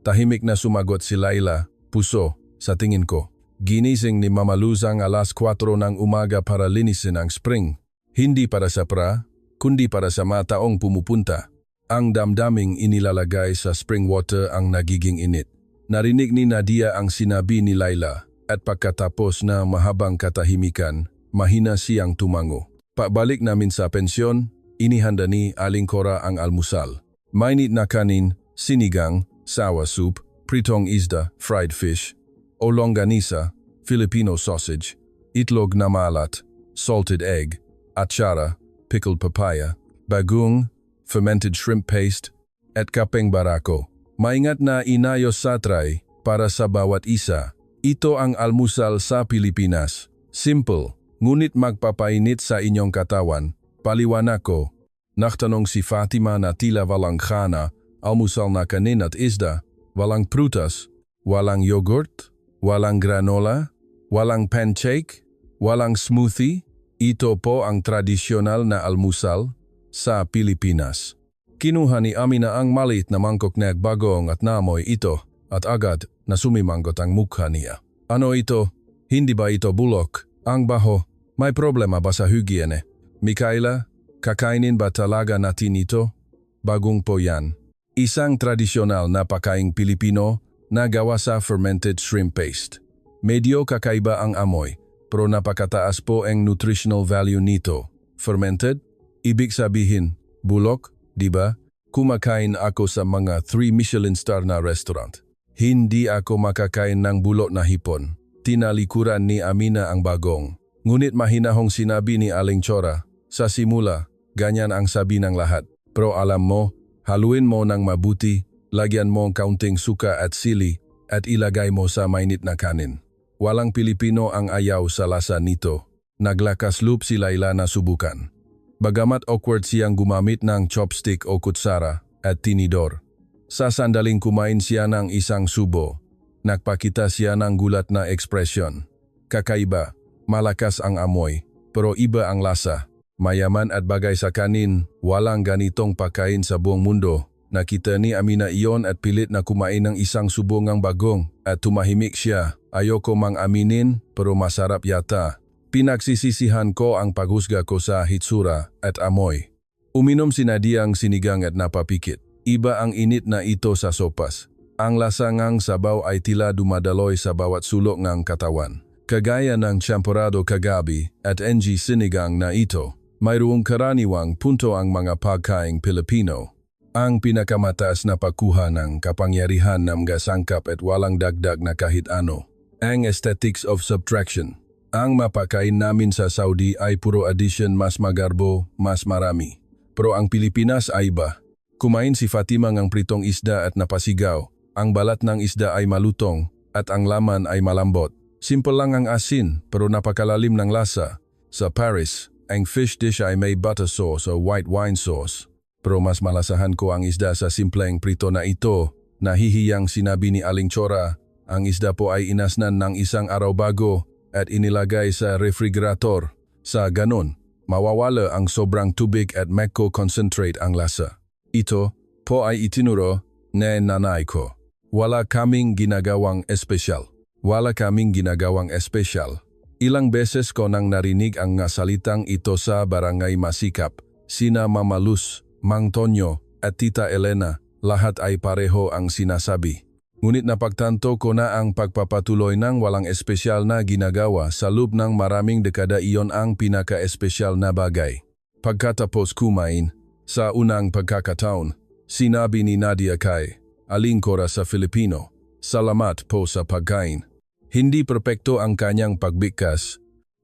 tahimik na sumagot si Laila, puso, sa tingin ko. Ginising ni Mama Luz ang alas 4 ng umaga para linisin ang spring. Hindi para sa pra, kundi para sa mga taong pumupunta. Ang damdaming inilalagay sa spring water ang nagiging init. Narinig ni Nadia ang sinabi ni Laila at pagkatapos na mahabang katahimikan, mahina siyang tumango. Pabalik namin sa pensyon, inihanda ni Aling Cora ang almusal. Mainit na kanin, sinigang, sawa soup, pritong isda, fried fish, o longganisa, Filipino sausage, itlog na maalat, salted egg, atsara, pickled papaya, bagong, fermented shrimp paste, at kapeng barako. Maingat na inayos sa tray para sa bawat isa. Ito ang almusal sa Pilipinas. Simple, ngunit magpapainit sa inyong katawan. Paliwanag ko. Nagtanong si Fatima na tila walang khana, almusal na kanin at isda, walang prutas, walang yogurt, walang granola, walang pancake, walang smoothie. Ito po ang tradisyonal na almusal sa Pilipinas. Kinuha ni Amina ang maliit na mangkok na bagong at namoy ito at agad na sumimanggot ang mukha niya. Ano ito? Hindi ba ito bulok? Ang baho. May problema ba sa hygiene? Mikaela, kakainin ba talaga natin ito? Bagong po yan. Isang tradisyonal na pagkaing Pilipino na gawa sa fermented shrimp paste. Medyo kakaiba ang amoy, pero napakataas po ang nutritional value nito. Fermented? Ibig sabihin, bulok, di ba? Kumakain ako sa mga 3 Michelin star na restaurant. Hindi ako makakain ng bulok na hipon. Tinalikuran ni Amina ang bagong. Ngunit mahinahong sinabi ni Aling Cora, sa simula, ganyan ang sabi ng lahat. Pero alam mo, haluin mo ng mabuti, lagyan mo kaunting suka at sili, at ilagay mo sa mainit na kanin. Walang Pilipino ang ayaw sa lasa nito. Naglakas loob si Laila na subukan. Bagamat awkward siyang gumamit ng chopstick o kutsara at tinidor. Sa sandaling kumain siya ng isang subo, nagpakita siya ng gulat na ekspresyon. Kakaiba, malakas ang amoy, pero iba ang lasa. Mayaman at bagay sa kanin, walang ganitong pagkain sa buong mundo. Nakita ni Amina iyon at pilit na kumain ng isang subo ng bagong at tumahimik siya. Ayoko mang aminin, pero masarap yata. Pinagsisisihan ko ang paghusga ko sa hitsura at amoy. Uminom si Nadia ang sinigang at napapikit. Iba ang init na ito sa sopas. Ang lasa ngang sabaw ay tila dumadaloy sa bawat sulok ng katawan. Kagaya ng champurado kagabi at NG sinigang na ito, mayroong karaniwang punto ang mga pagkaing Pilipino. Ang pinakamataas na pagkuha ng kapangyarihan ng mga sangkap at walang dagdag na kahit ano. Ang aesthetics of subtraction. Ang mapakain namin sa Saudi ay puro addition, mas magarbo, mas marami. Pero ang Pilipinas ay iba. Kumain si Fatima ng pritong isda at napasigaw. Ang balat ng isda ay malutong at ang laman ay malambot. Simple lang ang asin pero napakalalim ng lasa. Sa Paris, ang fish dish ay may butter sauce o white wine sauce. Pero mas malasahan ko ang isda sa simpleng prito na ito. Nahihiyang sinabi ni Aling Cora, ang isda po ay inasnan ng isang araw bago at inilagay sa refrigerator. Sa ganon, mawawala ang sobrang tubig at magko-concentrate ang lasa. Ito po ay itinuro ni nanay ko. Wala kaming ginagawang espesyal. Wala kaming ginagawang espesyal. Ilang beses ko nang narinig ang salitang ito sa barangay Masikap. Sina Mama Luz, Mang Tonyo at Tita Elena, lahat ay pareho ang sinasabi. Ngunit napagtanto ko na ang pagpapatuloy ng walang espesyal na ginagawa sa loob ng maraming dekada iyon ang pinaka-espesyal na bagay. Pagkatapos kumain, sa unang pagkakataon, sinabi ni Nadia kay Aling Cora sa Filipino, "Salamat po sa pagkain." Hindi perpekto ang kanyang pagbigkas,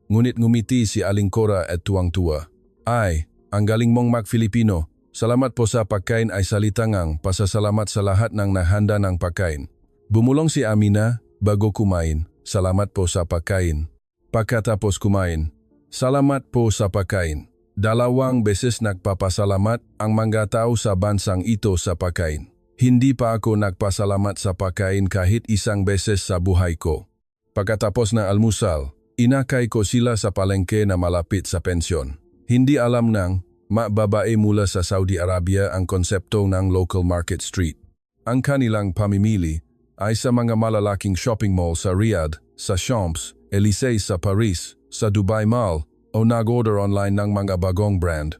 ngunit ngumiti si Aling Cora at tuwang-tuwa. "Ay, ang galing mong mag-Filipino. Salamat po sa pagkain" ay salitangang pasasalamat sa lahat ng nahanda ng pagkain. Bumulong si Amina bago kumain, "Salamat po sa pagkain." Pagkatapos kumain, "Salamat po sa pagkain." 2 beses nagpapasalamat ang mga tao sa bansang ito sa pagkain. Hindi pa ako nagpasalamat sa pagkain kahit 1 beses sa buhay ko. Pagkatapos ng almusal, inakay ko sila sa palengke na malapit sa pensyon. Hindi alam ng babae mula sa Saudi Arabia ang konsepto ng local market street. Ang kanilang pamimili ay sa mga malalaking shopping mall sa Riyadh, sa Champs-Élysées sa Paris, sa Dubai Mall, o nag-order online ng mga bagong brand.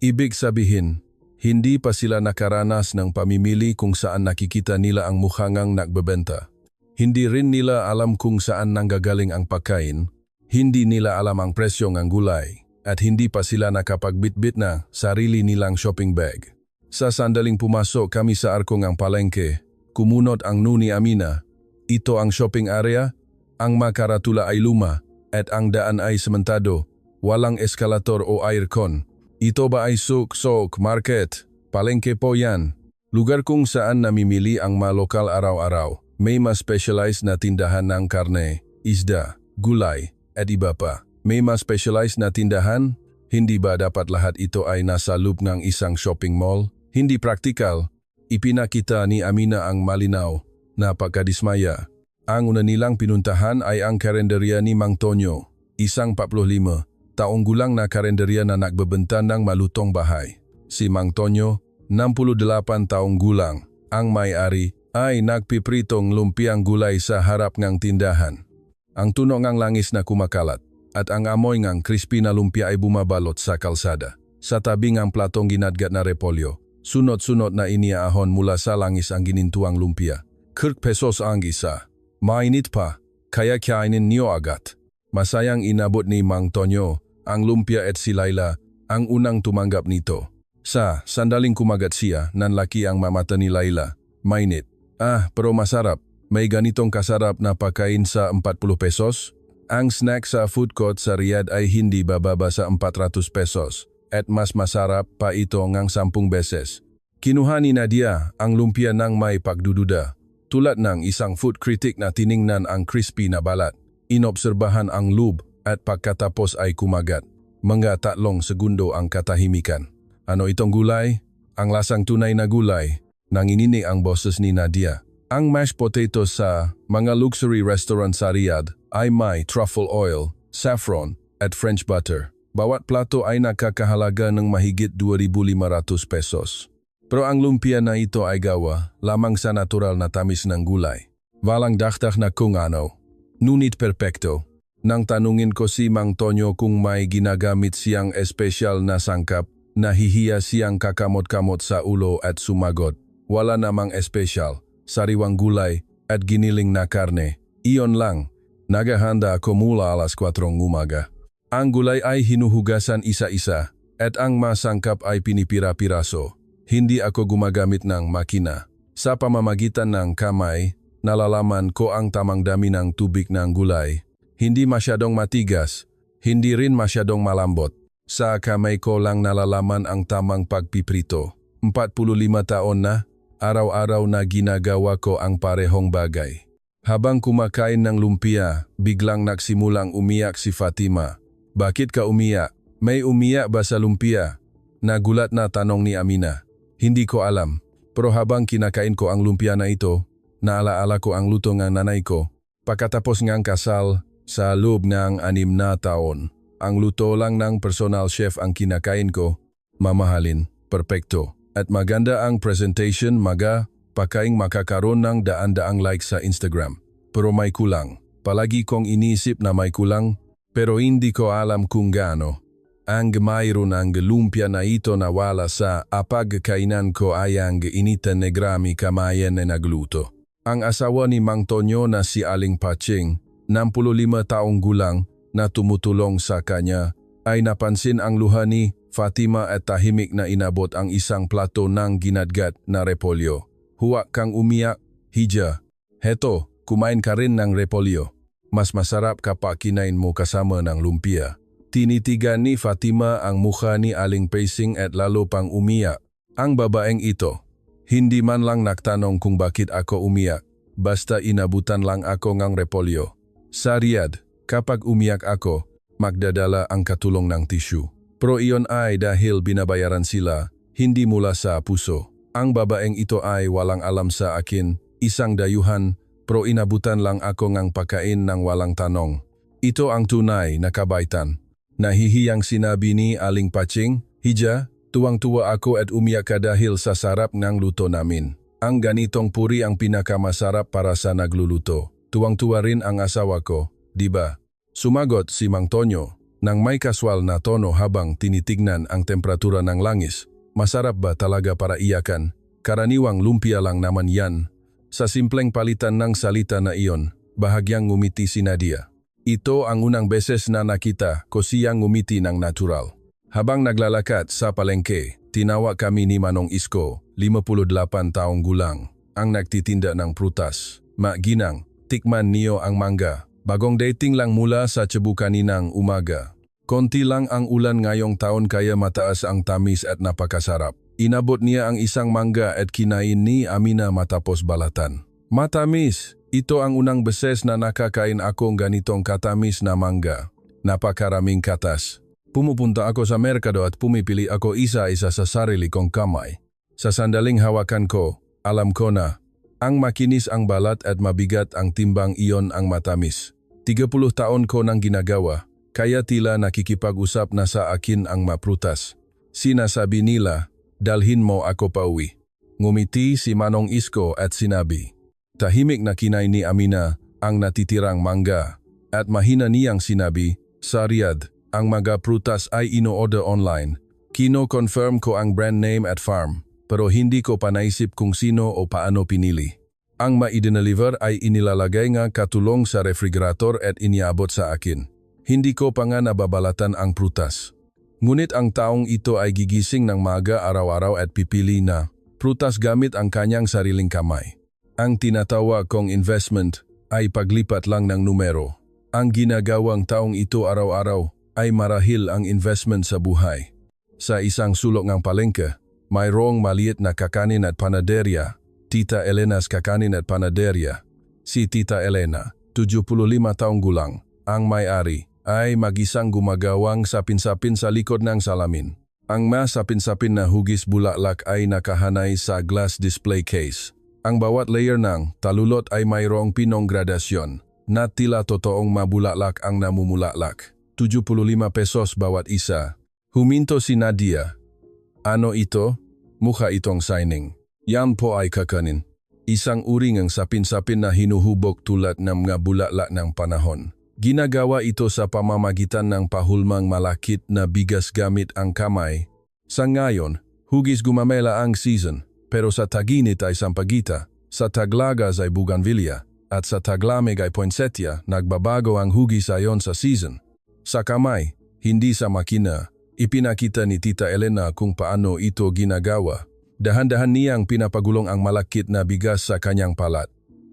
Ibig sabihin, hindi pa sila nakaranas ng pamimili kung saan nakikita nila ang mukhangang nagbebenta. Hindi rin nila alam kung saan nanggagaling ang pagkain, hindi nila alam ang presyo ng gulay, at hindi pa sila nakapagbitbit na sarili nilang shopping bag. Sa sandaling pumasok kami sa arkong ang palengke, kumunot ang nuni Amina. "Ito ang shopping area, ang makaratula ay luma, at ang daan ay sementado. Walang eskalator o aircon. Ito ba ay sok market? Palengke po yan. Lugar kung saan namimili ang mga lokal araw-araw. May mas specialized na tindahan ng karne, isda, gulay, at iba pa. May mas specialized na tindahan? Hindi ba dapat lahat ito ay nasa loob ng isang shopping mall? Hindi praktikal." Ipinakita ni Amina ang malinaw na pagkadismaya. Ang una nilang pinuntahan ay ang karenderya ni Mang Tonyo, isang 45 taong gulang na karenderya na nagbebenta ng malutong bahay. Si Mang Tonyo, 68 taong gulang, ang may-ari, ay nagpipritong lumpiang gulay sa harap ng tindahan. Ang tunog ng langis na kumakalat at ang amoy ng crispy na lumpia ay bumabalot sa kalsada. Sa tabi ng platong ginadgat na repolyo, sunod-sunod na iniaahon mula sa langis ang ginintuang lumpia. 40 pesos ang isa. Mainit pa, kaya kainin niyo agad. Masayang inabot ni Mang Tonyo ang lumpia at si Laila ang unang tumanggap nito. Sa sandaling kumagat siya, nanlaki ang mamata ni Laila. "Mainit. Pero masarap. May ganitong kasarap na pagkain sa 40 pesos? Ang snack sa food court sa Riyadh ay hindi bababa sa 400 pesos. At mas masarap pa ito ng 10 beses." Kinuha ni Nadia ang lumpia ng may pagdududa. Tulad ng isang food critic na tiningnan ang crispy na balat. Inobserbahan ang loob at pagkatapos ay kumagat. Mga 3 segundo ang katahimikan. "Ano itong gulay?" "Ang lasang tunay na gulay." Nanginginig ang boses ni Nadia. Ang mashed potatoes sa mga luxury restaurant sa Riyadh ay may truffle oil, saffron, at French butter. Bawat plato ay nakakahalaga ng mahigit 2,500 pesos. Pero ang lumpia na ito ay gawa lamang sa natural na tamis ng gulay. Walang dagdag na kung ano. Ngunit perpekto. Nang tanungin ko si Mang Tonyo kung may ginagamit siyang espesyal na sangkap, nahihiya siyang kakamot-kamot sa ulo at sumagot, "Wala namang espesyal, sariwang gulay at giniling na karne. Iyon lang, naghahanda ako mula alas 4 ng umaga." Ang gulay ay hinuhugasan isa-isa at ang masangkap ay pinipira-piraso. Hindi ako gumagamit ng makina. Sa pamamagitan ng kamay, nalalaman ko ang tamang dami ng tubig ng gulay. Hindi masyadong matigas, hindi rin masyadong malambot. Sa kamay ko lang nalalaman ang tamang pagpiprito. 45 taon na, araw-araw na ginagawa ko ang parehong bagay. Habang kumakain ng lumpia, biglang nagsimulang umiyak si Fatima. "Bakit ka umiyak? May umiyak ba sa lumpia?" Nagulat na tanong ni Amina. Hindi ko alam, pero habang kinakain ko ang lumpia na ito, naalaala ko ang luto ng nanay ko. Pagkatapos ng kasal, sa loob ng 6 na taon, ang luto lang ng personal chef ang kinakain ko. Mamahalin, perpekto, at maganda ang presentation, pagkaing makakaroon ng daan-daang likes sa Instagram. Pero may kulang. Palagi kong iniisip na may kulang, pero hindi ko alam kung gaano. Ang mayroon ang lumpia na ito nawala sa apagkainan ko ay ang initan na grami kamayan na nagluto. Ang asawa ni Mang Tonyo na si Aling Paching, 65 taong gulang na tumutulong sa kanya, ay napansin ang luha ni Fatima at tahimik na inabot ang isang plato ng ginadgat na repolyo. Huwag kang umiyak, Hija. Heto, kumain ka rin ng repolyo. Mas masarap kapag kinain mo kasama ng lumpia. Tinitigan ni Fatima ang mukha ni Aling Pacing at lalo pang umiyak. Ang babaeng ito, hindi man lang nagtanong kung bakit ako umiyak, basta inabutan lang ako ng repolyo. Sa Riyadh, kapag umiyak ako, magdadala ang katulong ng tissue. Pero iyon ay dahil binabayaran sila, hindi mula sa puso. Ang babaeng ito ay walang alam sa akin, isang dayuhan, pero inabutan lang ako ng pagkain ng walang tanong. Ito ang tunay na kabaitan. Nahihiyang sinabi ni Aling Paching, Hija, tuwang-tuwa ako at umiyak ka dahil sa sarap ng luto namin. Ang ganitong puri ang pinakamasarap para sa nagluluto. Tuwang-tuwa rin ang asawa ko, di ba? Sumagot si Mang Tonyo, nang may kaswal na tono habang tinitignan ang temperatura ng langis. Masarap ba talaga para iyakan? Karaniwang lumpia lang naman yan. Sa simpleng palitan ng salita na iyon, bahagyang ngumiti si Nadia. Ito ang unang beses na nakita ko siyang ngumiti ng natural. Habang naglalakad sa palengke, tinawa kami ni Manong Isko, 58 taong gulang, ang nagtitinda ng prutas. Ginang, tikman niyo ang mangga. Bagong dating lang mula sa Cebu kaninang umaga. Konti lang ang ulan ngayong taon kaya mataas ang tamis at napakasarap. Inabot niya ang isang mangga at kinain ni Amina matapos balatan. Matamis! Ito ang unang beses na nakakain akong ganitong katamis na mangga. Napakaraming katas. Pumupunta ako sa merkado at pumipili ako isa-isa sa sarili kong kamay. Sa sandaling hawakan ko, alam ko na, ang makinis ang balat at mabigat ang timbang iyon ang matamis. 30 taon ko nang ginagawa, kaya tila nakikipag-usap na sa akin ang maprutas. Sinasabi nila, dalhin mo ako pauwi. Ngumiti si Manong Isko at sinabi, tahimik na kinain ni Amina ang natitirang mangga at mahina niyang sinabi, sa Riyadh, ang mga prutas ay ino-order online. Kino-confirm ko ang brand name at farm, pero hindi ko pa naisip kung sino o paano pinili. Ang ma-i-deliver ay inilalagay nga katulong sa refrigerator at iniabot sa akin. Hindi ko pa nga nababalatan ang prutas. Ngunit ang taong ito ay gigising ng maga araw-araw at pipili na prutas gamit ang kanyang sariling kamay. Ang tinatawag kong investment ay paglipat lang ng numero. Ang ginagawang taong ito araw-araw ay marahil ang investment sa buhay. Sa isang sulok ng palengke, mayroong maliit na kakanin at panaderya, Tita Elena's Kakanin at Panaderya. Si Tita Elena, 75 taong gulang, ang may-ari, ay mag-isang gumagawang sapin-sapin sa likod ng salamin. Ang masapin-sapin na hugis bulaklak ay nakahanay sa glass display case. Ang bawat layer ng talulot ay mayroong pinong gradasyon na tila totoong mabulaklak ang namumulaklak. 75 pesos bawat isa. Huminto si Nadia. Ano ito? Mukha itong signing. Yan po ay kakanin. Isang uri ng sapin-sapin na hinuhubog tulad ng mga bulaklak ng panahon. Ginagawa ito sa pamamagitan ng pahulmang malakit na bigas gamit ang kamay. Sa ngayon, hugis gumamela ang season. Pero sa taginit ay sampagita, sa taglagas ay bougainvillea, at sa taglamig ay poinsettia, nagbabago ang hugis ayon sa season. Sa kamay, hindi sa makina, ipinakita ni Tita Elena kung paano ito ginagawa. Dahan-dahan niyang pinapagulong ang malakit na bigas sa kanyang palat,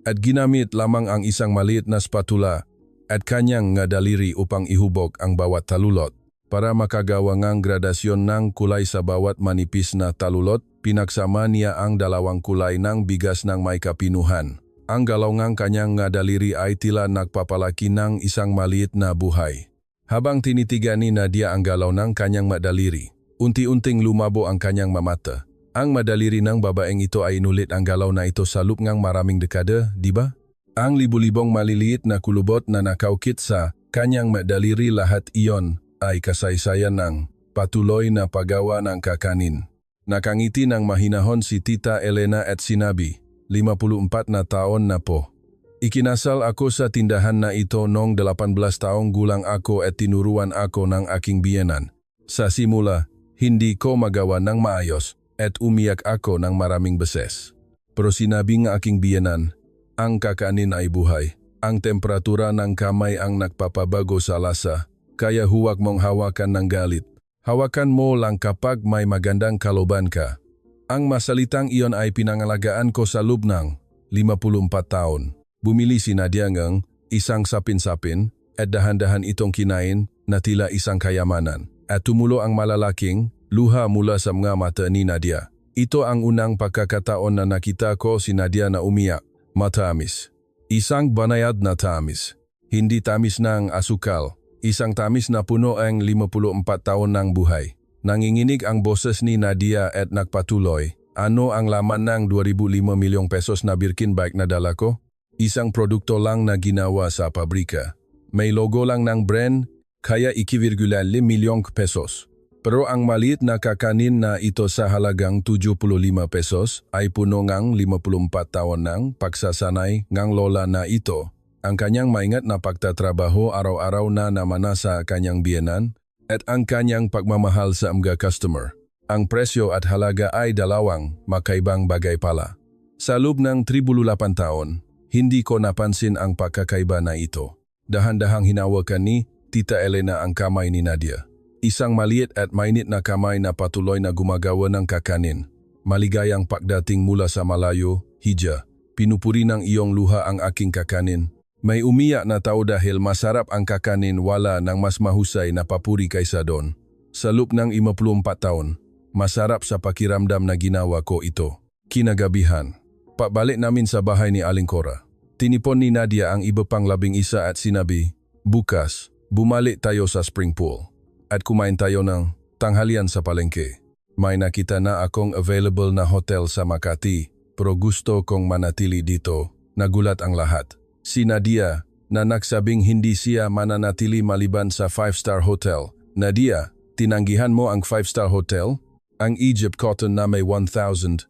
at ginamit lamang ang isang maliit na spatula at kanyang nga daliri upang ihubog ang bawat talulot. Para makagawa ng gradasyon ng kulay sa bawat manipis na talulot, pinagsama niya ang dalawang kulay ng bigas ng may kapinuhan. Ang galaw ng kanyang nga daliri ay tila nagpapalaki ng isang maliit na buhay. Habang tinitigan ni Nadia ang galaw ng kanyang madaliri, unti-unting lumabo ang kanyang mamata. Ang madaliri ng babaeng ito ay inulit ang galaw na ito sa loob ng maraming dekada, di ba? Ang libu-libong maliliit na kulubot na nakaukit sa kanyang madaliri lahat iyon ay kasaysayan ng patuloy na paggawa ng kakanin. Nakangiti ng mahinahon si Tita Elena at sinabi, 54 na taon na po. Ikinasal ako sa tindahan na ito noong 18 taong gulang ako at tinuruan ako ng aking biyenan. Sa simula, hindi ko magawa ng maayos at umiyak ako ng maraming beses. Pero sinabi ng aking biyenan, Ang kakanin ay buhay. Ang temperatura ng kamay ang nagpapabago sa lasa, kaya huwag mong hawakan ng galit. Hawakan mo lang kapag may magandang kalooban ka. Ang masalitang iyon ay pinangalagaan ko sa loob ng 54 taon. Bumili si Nadia ng isang sapin-sapin at dahan-dahan itong kinain na tila isang kayamanan. At tumulo ang malalaking luha mula sa mga mata ni Nadia. Ito ang unang pagkakataon na nakita ko si Nadia na umiyak. Matamis. Isang banayad na tamis. Hindi tamis ng asukal. Isang tamis na puno ang 54 taon ng buhay. Nanginginig ang boses ni Nadia at nagpatuloy. Ano ang laman ng 2,500 milyong pesos na Birkin bike na dala ko? Isang produkto lang na ginawa sa pabrika. May logo lang ng brand, kaya 1,5 milyong pesos. Pero ang maliit na kakanin na ito sa halagang 75 pesos ay puno ng 54 taon ng pagsasanay ng lola na ito. Ang kanyang maingat na pagtatrabaho araw-araw na namana sa kanyang biyenan at ang kanyang pagmamahal sa mga customer. Ang presyo at halaga ay dalawang makaibang bagay pala. Sa loob ng 38 taon, hindi ko napansin ang pagkakaiba na ito. Dahan-dahang hinawakan ni Tita Elena ang kamay ni Nadia. Isang maliit at mainit na kamay na patuloy na gumagawa ng kakanin. Maligayang pagdating mula sa malayo, Hija. Pinupuri ng iyong luha ang aking kakanin. May umiyak na tao dahil masarap ang kakanin wala ng mas mahusay na papuri kaysa doon. Sa loob ng 54 taon, masarap sa pakiramdam na ginawa ko ito. Kinagabihan. Pabalik namin sa bahay ni Aling Cora. Tinipon ni Nadia ang iba pang 11 at sinabi, bukas, bumalik tayo sa spring pool. At kumain tayo ng tanghalian sa palengke. May nakita na akong available na hotel sa Makati, pero gusto kong manatili dito. Nagulat ang lahat. Si Nadia, na nagsabing hindi siya mananatili maliban sa 5-star hotel. Nadia, tinanggihan mo ang 5-star hotel? Ang Egypt cotton na may 1,200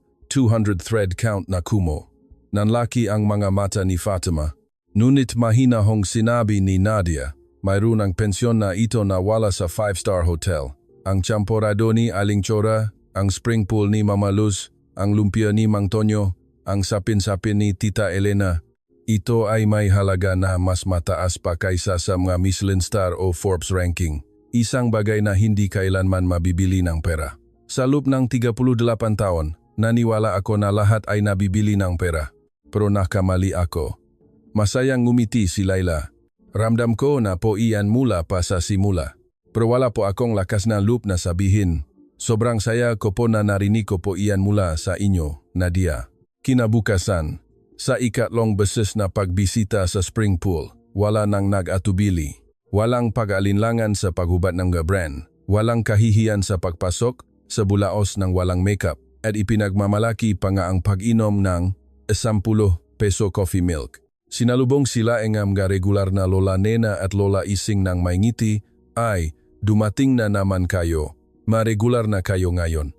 thread count na kumo. Nanlaki ang mga mata ni Fatima. Ngunit mahinahong sinabi ni Nadia, mayroon ang pensyon na ito na wala sa 5-star hotel. Ang champorado ni Aling Chora, ang spring pool ni Mama Luz, ang lumpia ni Mang Tonyo, ang sapin-sapin ni Tita Elena. Ito ay may halaga na mas mataas pa kaysa sa mga Michelin star o Forbes ranking. Isang bagay na hindi kailanman mabibili ng pera. Sa loob ng 38 taon, naniwala ako na lahat ay nabibili ng pera. Pero nakamali ako. Masayang ngumiti si Laila. Ramdam ko na po iyan mula pa sa simula. Pero wala po akong lakas na loob na sabihin. Sobrang saya ko po na narinig ko po iyan mula sa inyo, Nadia. Kinabukasan, sa ikatlong beses na pagbisita sa spring pool, wala nang nag-atubili. Walang pag-alinlangan sa paghubad ng brand. Walang kahihiyan sa pagpasok, sa bulaos ng walang makeup. At ipinagmamalaki pa nga ang pag-inom ng 10 peso coffee milk. Sinalubong sila ang mga regular na Lola Nena at Lola Ising ng may ngiti, ay, dumating na naman kayo. Maregular na kayo ngayon.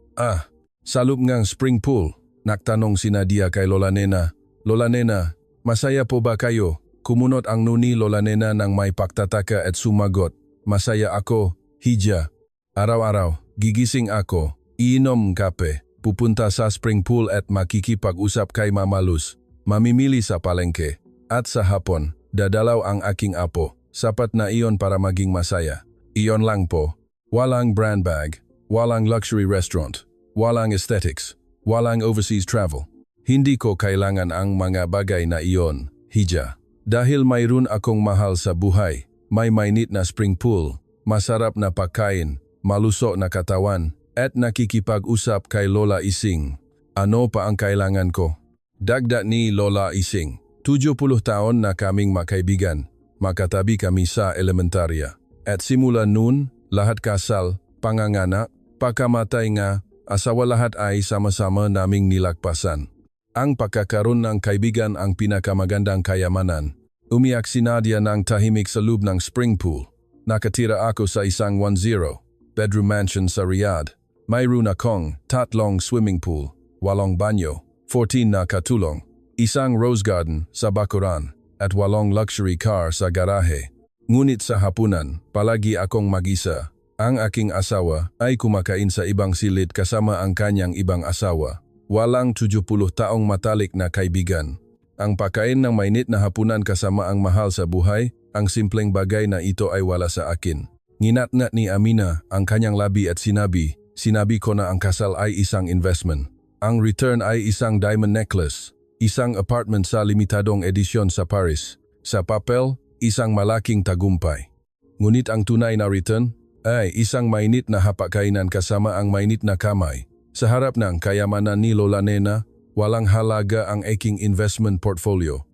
Sa loob ng spring pool, nagtanong si Nadia kay Lola Nena. Lola Nena, masaya po ba kayo? Kumunot ang nuni Lola Nena ng may pagtataka at sumagot. Masaya ako, Hija. Araw-araw, gigising ako, iinom kape, pupunta sa spring pool at makikipag-usap kay Mama Luz. Mamimili sa palengke. At sa hapon, dadalaw ang aking apo. Sapat na iyon para maging masaya. Iyon lang po. Walang brand bag, walang luxury restaurant, walang aesthetics, walang overseas travel. Hindi ko kailangan ang mga bagay na iyon, Hija. Dahil mayroon akong mahal sa buhay, may mainit na spring pool, masarap na pagkain, malusog na katawan, at nakikipag-usap kay Lola Ising. Ano pa ang kailangan ko? Dagdag ni Lola Ising. 70 taon na kaming makaibigan. Makatabi kami sa elementarya. At simula noon, lahat kasal, panganganak, pagkamatay nga, asawa lahat ay sama-sama naming nilagpasan. Ang pagkakaroon ng kaibigan ang pinakamagandang kayamanan. Umiyak si Nadia ng tahimik sa loob ng spring pool. Nakatira ako sa isang 10-bedroom mansion sa Riyadh. Mayroon akong 3 swimming pool, 8 banyo, 14 na katulong, isang rose garden sa bakuran, at 8 luxury car sa garahe. Ngunit sa hapunan, palagi akong mag-isa. Ang aking asawa ay kumakain sa ibang silid kasama ang kanyang ibang asawa. Walang 70 taong matalik na kaibigan. Ang pagkain ng mainit na hapunan kasama ang mahal sa buhay, ang simpleng bagay na ito ay wala sa akin. Nginatngat ni Amina ang kanyang labi at sinabi ko na ang kasal ay isang investment. Ang return ay isang diamond necklace, isang apartment sa limitadong edisyon sa Paris. Sa papel, isang malaking tagumpay. Ngunit ang tunay na return ay isang mainit na hapagkainan kasama ang mainit na kamay. Sa harap ng kayamanan ni Lola Nena, walang halaga ang aking investment portfolio.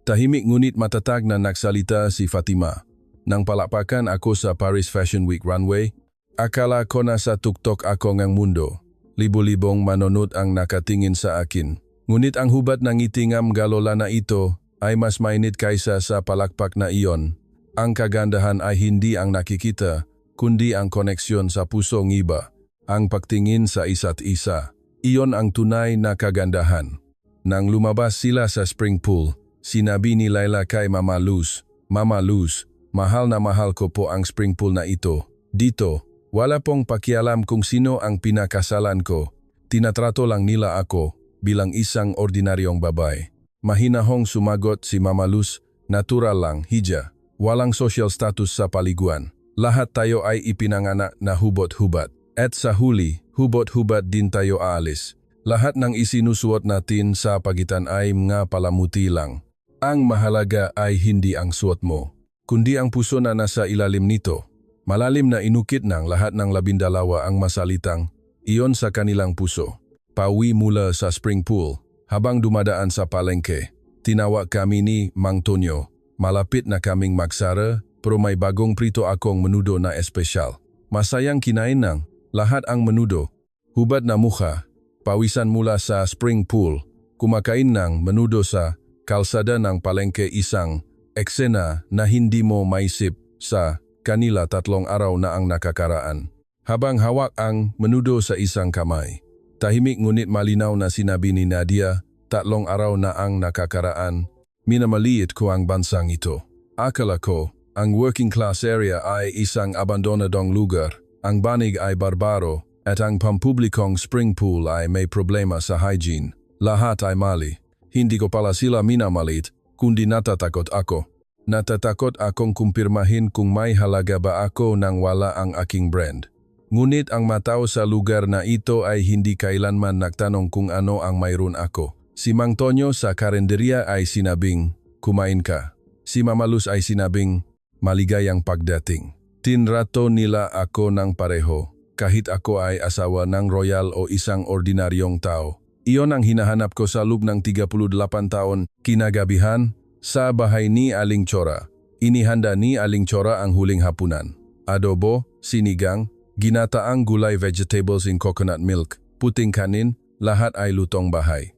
Tahimik ngunit matatag na nagsalita si Fatima. Nang palakpakan ako sa Paris Fashion Week runway, akala ko na sa tuktok ako ng mundo. Libo-libong manonood ang nakatingin sa akin. Ngunit ang hubad ng itingam galola na ito ay mas mainit kaysa sa palakpak na iyon. Ang kagandahan ay hindi ang nakikita, kundi ang koneksyon sa puso ng iba. Ang pagtingin sa isa't isa. Iyon ang tunay na kagandahan. Nang lumabas sila sa spring pool, sinabi ni Laila kay Mama Luz, "Mama Luz, mahal na mahal ko po ang spring pool na ito. Dito, wala pong pakialam kung sino ang pinakasalan ko. Tinatrato lang nila ako bilang isang ordinaryong babae." Mahinahong sumagot si Mama Luz, "Natural lang, Hija. Walang social status sa paliguan. Lahat tayo ay ipinanganak na hubot-hubad. At sa huli, hubot-hubad din tayo aalis. Lahat ng isinusuot natin sa pagitan ay mga palamuti lang. Ang mahalaga ay hindi ang suot mo, kundi ang puso na nasa ilalim nito." Malalim na inukit ng lahat ng 12 ang masalitang iyon sa kanilang puso. Pauwi mula sa spring pool, habang dumadaan sa palengke, tinawag kami ni Mang Tonyo. Malapit na kaming magsara, pero may bagong prito akong menudo na espesyal. Masayang kinain ng lahat ang menudo. Hubad na mukha, pawisan mula sa spring pool, kumakain ng menudo sa kalsada ng palengke, isang eksena na hindi mo maisip sa kanila 3 araw na ang nakakaraan. Habang hawak ang menudo sa isang kamay, tahimik ngunit malinaw na sinabi ni Nadia, 3 araw na ang nakakaraan, minamaliit ko ang bansang ito. Akala ko, ang working class area ay isang abandonadong lugar, ang banig ay barbaro, at ang pampublikong spring pool ay may problema sa hygiene. Lahat ay mali. Hindi ko pala sila minamalit, kundi natatakot ako. Natatakot akong kumpirmahin kung may halaga ba ako nang wala ang aking brand. Ngunit ang matao sa lugar na ito ay hindi kailanman nagtanong kung ano ang mayroon ako. Si Mang Tonyo sa karinderya ay sinabing, "Kumain ka." Si Mama Luz ay sinabing, "Maligayang pagdating." Tinrato nila ako ng pareho, kahit ako ay asawa ng royal o isang ordinaryong tao. Iyon ang hinahanap ko sa loob ng 38 taon. Kinagabihan, sa bahay ni Aling Chora, inihanda ni Aling Chora ang huling hapunan. Adobo, sinigang, ginataang gulay, vegetables in coconut milk, puting kanin, lahat ay lutong bahay.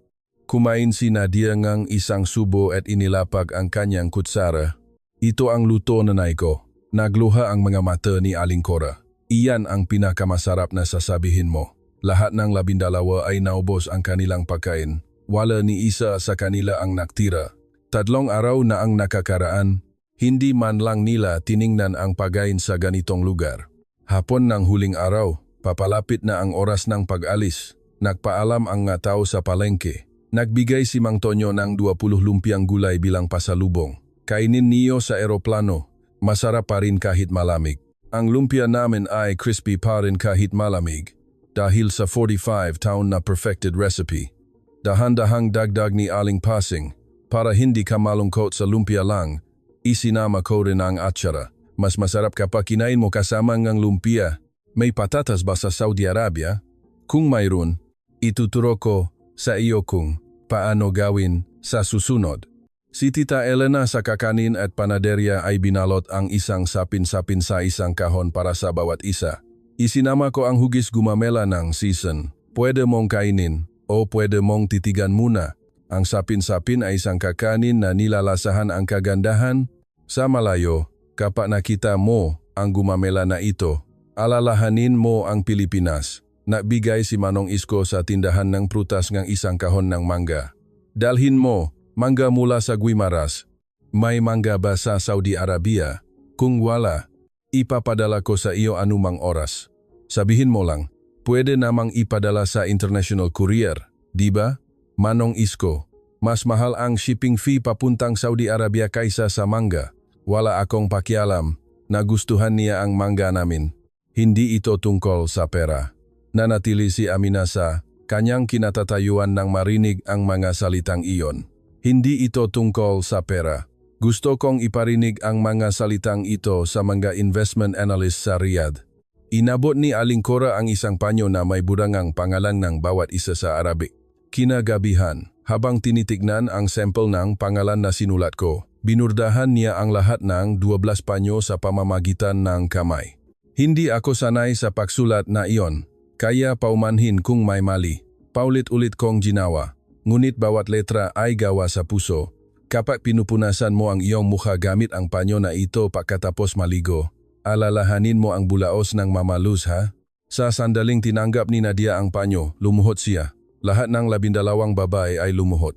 Kumain si Nadia ngang isang subo at inilapag ang kanyang kutsara. "Ito ang luto nanay ko." Nagluha ang mga mata ni Aling Cora. "Iyan ang pinakamasarap na sasabihin mo." Lahat ng 12 ay naubos ang kanilang pagkain. Wala ni isa sa kanila ang naktira. 3 araw na ang nakakaraan, hindi man lang nila tiningnan ang pagkain sa ganitong lugar. Hapon ng huling araw, papalapit na ang oras ng pag-alis. Nagpaalam ang mga tao sa palengke. Nagbigay si Mang Tonyo ng 20 lumpiang gulay bilang pasalubong. "Kainin niyo sa eroplano. Masarap pa rin kahit malamig. Ang lumpia namin ay crispy pa rin kahit malamig. Dahil sa 45 taon na perfected recipe." Dahan-dahang dagdag ni Aling Pasing, "Para hindi ka malungkot sa lumpia lang, isinama ko rin ang atsara. Mas masarap kapag kinain mo kasama ng lumpia. May patatas ba sa Saudi Arabia? Kung mayroon, ituturo ko sa iyo kung paano gawin sa susunod." Si Tita Elena sa kakanin at panaderya ay binalot ang isang sapin-sapin sa isang kahon para sa bawat isa. "Isinama ko ang hugis gumamela ng season. Pwede mong kainin o pwede mong titigan muna. Ang sapin-sapin ay isang kakanin na nilalasahan ang kagandahan. Sa malayo, kapag nakita mo ang gumamela na ito, alalahanin mo ang Pilipinas." Nagbigay si Manong Isko sa tindahan ng prutas ng isang kahon ng mangga. "Dalhin mo mangga mula sa Guimaras. May mangga ba sa Saudi Arabia? Kung wala, ipapadala ko sa iyo anumang oras. Sabihin mo lang, pwede namang ipadala sa international courier, di ba?" Manong Isko, Mas mahal ang shipping fee papuntang Saudi Arabia kaysa sa mangga. Wala akong pakialam. Nagustuhan niya ang mangga namin. Hindi ito tungkol sa pera. Nanatili si Amina sa kanyang kinatatayuan nang marinig ang mga salitang iyon. Hindi ito tungkol sa pera. Gusto kong iparinig ang mga salitang ito sa mga investment analyst sa Riyadh. Inabot ni Aling Cora ang isang panyo na may burangang pangalan ng bawat isa sa Arabic. Kinagabihan, habang tinitignan ang sample ng pangalan na sinulat ko, binurdahan niya ang lahat ng 12 panyo sa pamamagitan ng kamay. Hindi ako sanay sa pagsulat na iyon, kaya paumanhin kung may mali. Paulit-ulit kong ginawa, ngunit bawat letra ay gawa sa puso. Kapag pinupunasan mo ang iyong mukha gamit ang panyo na ito pagkatapos maligo, alalahanin mo ang bulaos ng Mama Luz ha? Sa sandaling tinanggap ni Nadia ang panyo, lumuhod siya. Lahat ng 12 babae ay lumuhod.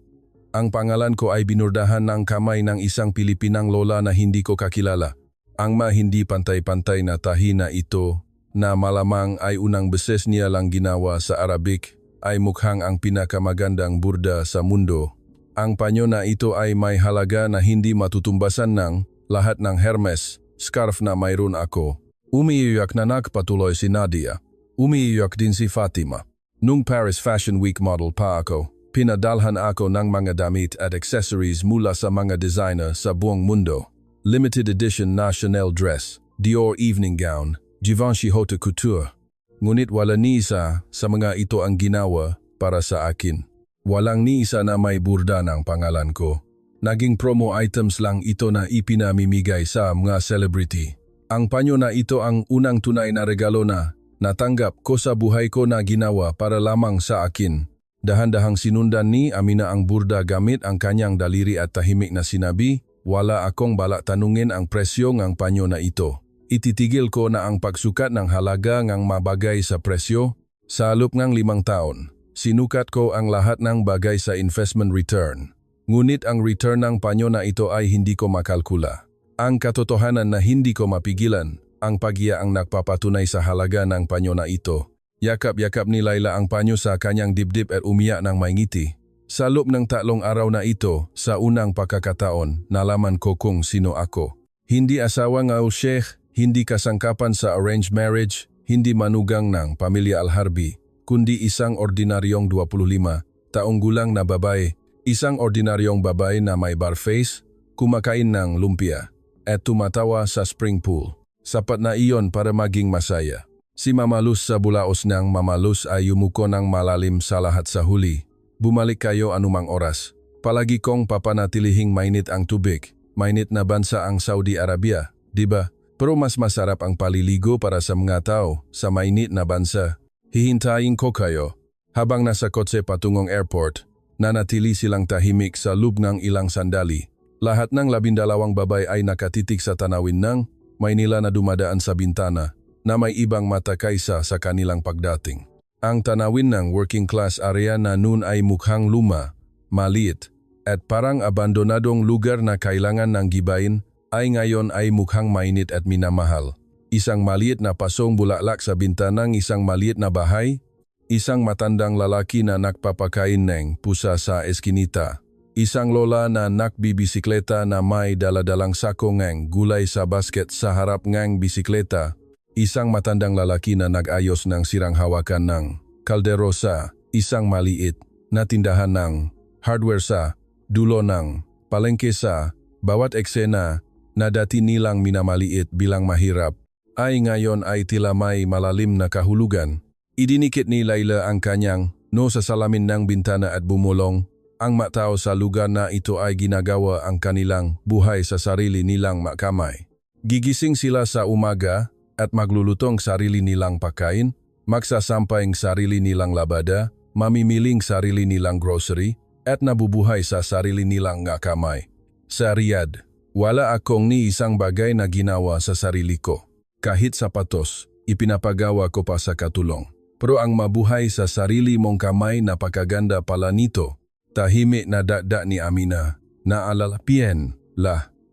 Ang pangalan ko ay binurdahan ng kamay ng isang Pilipinang lola na hindi ko kakilala. Ang hindi pantay-pantay na tahi na ito, na malamang ay unang beses niya lang ginawa sa Arabic, ay mukhang ang pinakamagandang burda sa mundo. Ang panyo na ito ay may halaga na hindi matutumbasan ng lahat ng Hermes, scarf na mayroon ako. Umiiyak na patuloy si Nadia. Umiiyak din si Fatima. Nung Paris Fashion Week model pa ako, pinadalhan ako ng mga damit at accessories mula sa mga designer sa buong mundo. Limited edition na Chanel dress, Dior evening gown, Givenchy Haute Couture. Ngunit wala ni isa sa mga ito ang ginawa para sa akin. Walang ni isa na may burda ng pangalan ko. Naging promo items lang ito na ipinamimigay sa mga celebrity. Ang panyo na ito ang unang tunay na regalo na natanggap ko sa buhay ko na ginawa para lamang sa akin. Dahan-dahang sinundan ni Amina ang burda gamit ang kanyang daliri at tahimik na sinabi, wala akong balak tanungin ang presyo ng panyo na ito. Ititigil ko na ang pagsukat ng halaga ng mabagay sa presyo. Sa loob ng 5 taon, sinukat ko ang lahat ng bagay sa investment return. Ngunit ang return ng panyo na ito ay hindi ko makalkula. Ang katotohanan na hindi ko mapigilan, ang pag-iya ang nagpapatunay sa halaga ng panyo na ito. Yakap-yakap ni Laila ang panyo sa kanyang dibdib at umiyak ng may ngiti. Sa loob ng 3 araw na ito, sa unang pagkakataon, nalaman ko kung sino ako. Hindi asawa ng Sheikh, hindi kasangkapan sa arranged marriage, hindi manugang ng pamilya Al-Harbi, kundi isang ordinaryong 25 taong gulang na babae, isang ordinaryong babae na may bar face, kumakain ng lumpia, at tumatawa sa spring pool. Sapat na iyon para maging masaya. Si Mama Luz sa bulaos ng Mama Luz ay yumuko ng malalim sa lahat sa huli. Bumalik kayo anumang oras. Palagi kong papanatilihing mainit ang tubig. Mainit na bansa ang Saudi Arabia, diba? Pero mas masarap ang paliligo para sa mga tao sa mainit na bansa. Hihintayin ko kayo. Habang nasa kotse patungong airport, nanatili silang tahimik sa loob ng ilang sandali. Lahat ng 12 babae ay nakatitig sa tanawin ng Maynila na dumadaan sa bintana na may ibang mata kaysa sa kanilang pagdating. Ang tanawin ng working class area na noon ay mukhang luma, maliit, at parang abandonadong lugar na kailangan ng gibain ay ngayon ay mukhang mainit at minamahal. Isang maliit na pasong bulaklak sa bintanang isang maliit na bahay, isang matandang lalaki na nagpapakain ng pusa sa eskinita. Isang lola na nakbibisikleta na may daladalang sako ng gulay sa basket sa harap ng bisikleta. Isang matandang lalaki na nag-ayos ng sirang hawakan ng kaldero sa isang maliit na tindahan ng hardware sa dulo ng palengke sa bawat eksena na dati nilang minamaliit bilang mahirap ay ngayon ay tila may malalim na kahulugan. Idinikit ni Laila ang kanyang sa salamin ng bintana at bumulong. Ang matao sa lugar na ito ay ginagawa ang kanilang buhay sa sarili nilang makamay. Gigising sila sa umaga at maglulutong sarili nilang pagkain, magsasampayng sarili nilang labada, mamimiling sarili nilang grocery, at nabubuhay sa sarili nilang kamay. Sa Riyadh, wala akong ni isang bagay na ginawa sa sarili ko. Kahit sapatos, ipinapagawa ko pa sa katulong. Pero ang mabuhay sa sarili mong kamay napakaganda pala nito. Tahimik na dakdak ni Amina.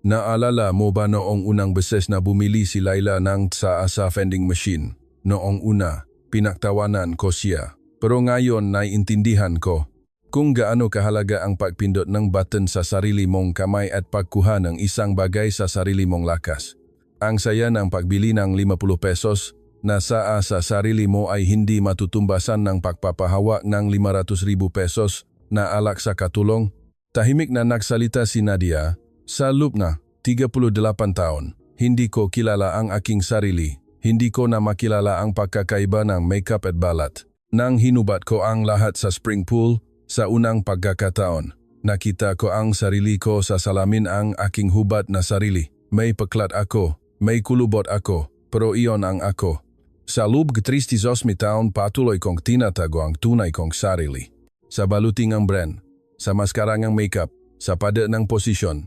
Naalala mo ba noong unang beses na bumili si Laila ng sa vending machine? Noong una, pinaktawanan ko siya. Pero ngayon naiintindihan ko. Kung gaano kahalaga ang pagpindot ng button sa sarili mong kamay at pagkuha ng isang bagay sa sarili mong lakas. Ang saya ng pagbili ng 50 pesos na sa sarili mo ay hindi matutumbasan ng pagpapahawak ng 500,000 pesos na alak sa katulong. Tahimik na nagsalita si Nadia. Sa loob na 38 taon, hindi ko kilala ang aking sarili. Hindi ko na makilala ang pagkakaiba ng makeup at balat. Nang hinubat ko ang lahat sa spring pool, sa unang pagkakataon, nakita ko ang sarili ko sa salamin, ang aking hubad na sarili. May peklat ako, may kulubot ako, pero iyon ang ako. Sa loob ng 38 taon patuloy kong tinatago ang tunay kong sarili. Sa baluting ang brand, sa maskarang ang makeup, sa pader ng posisyon,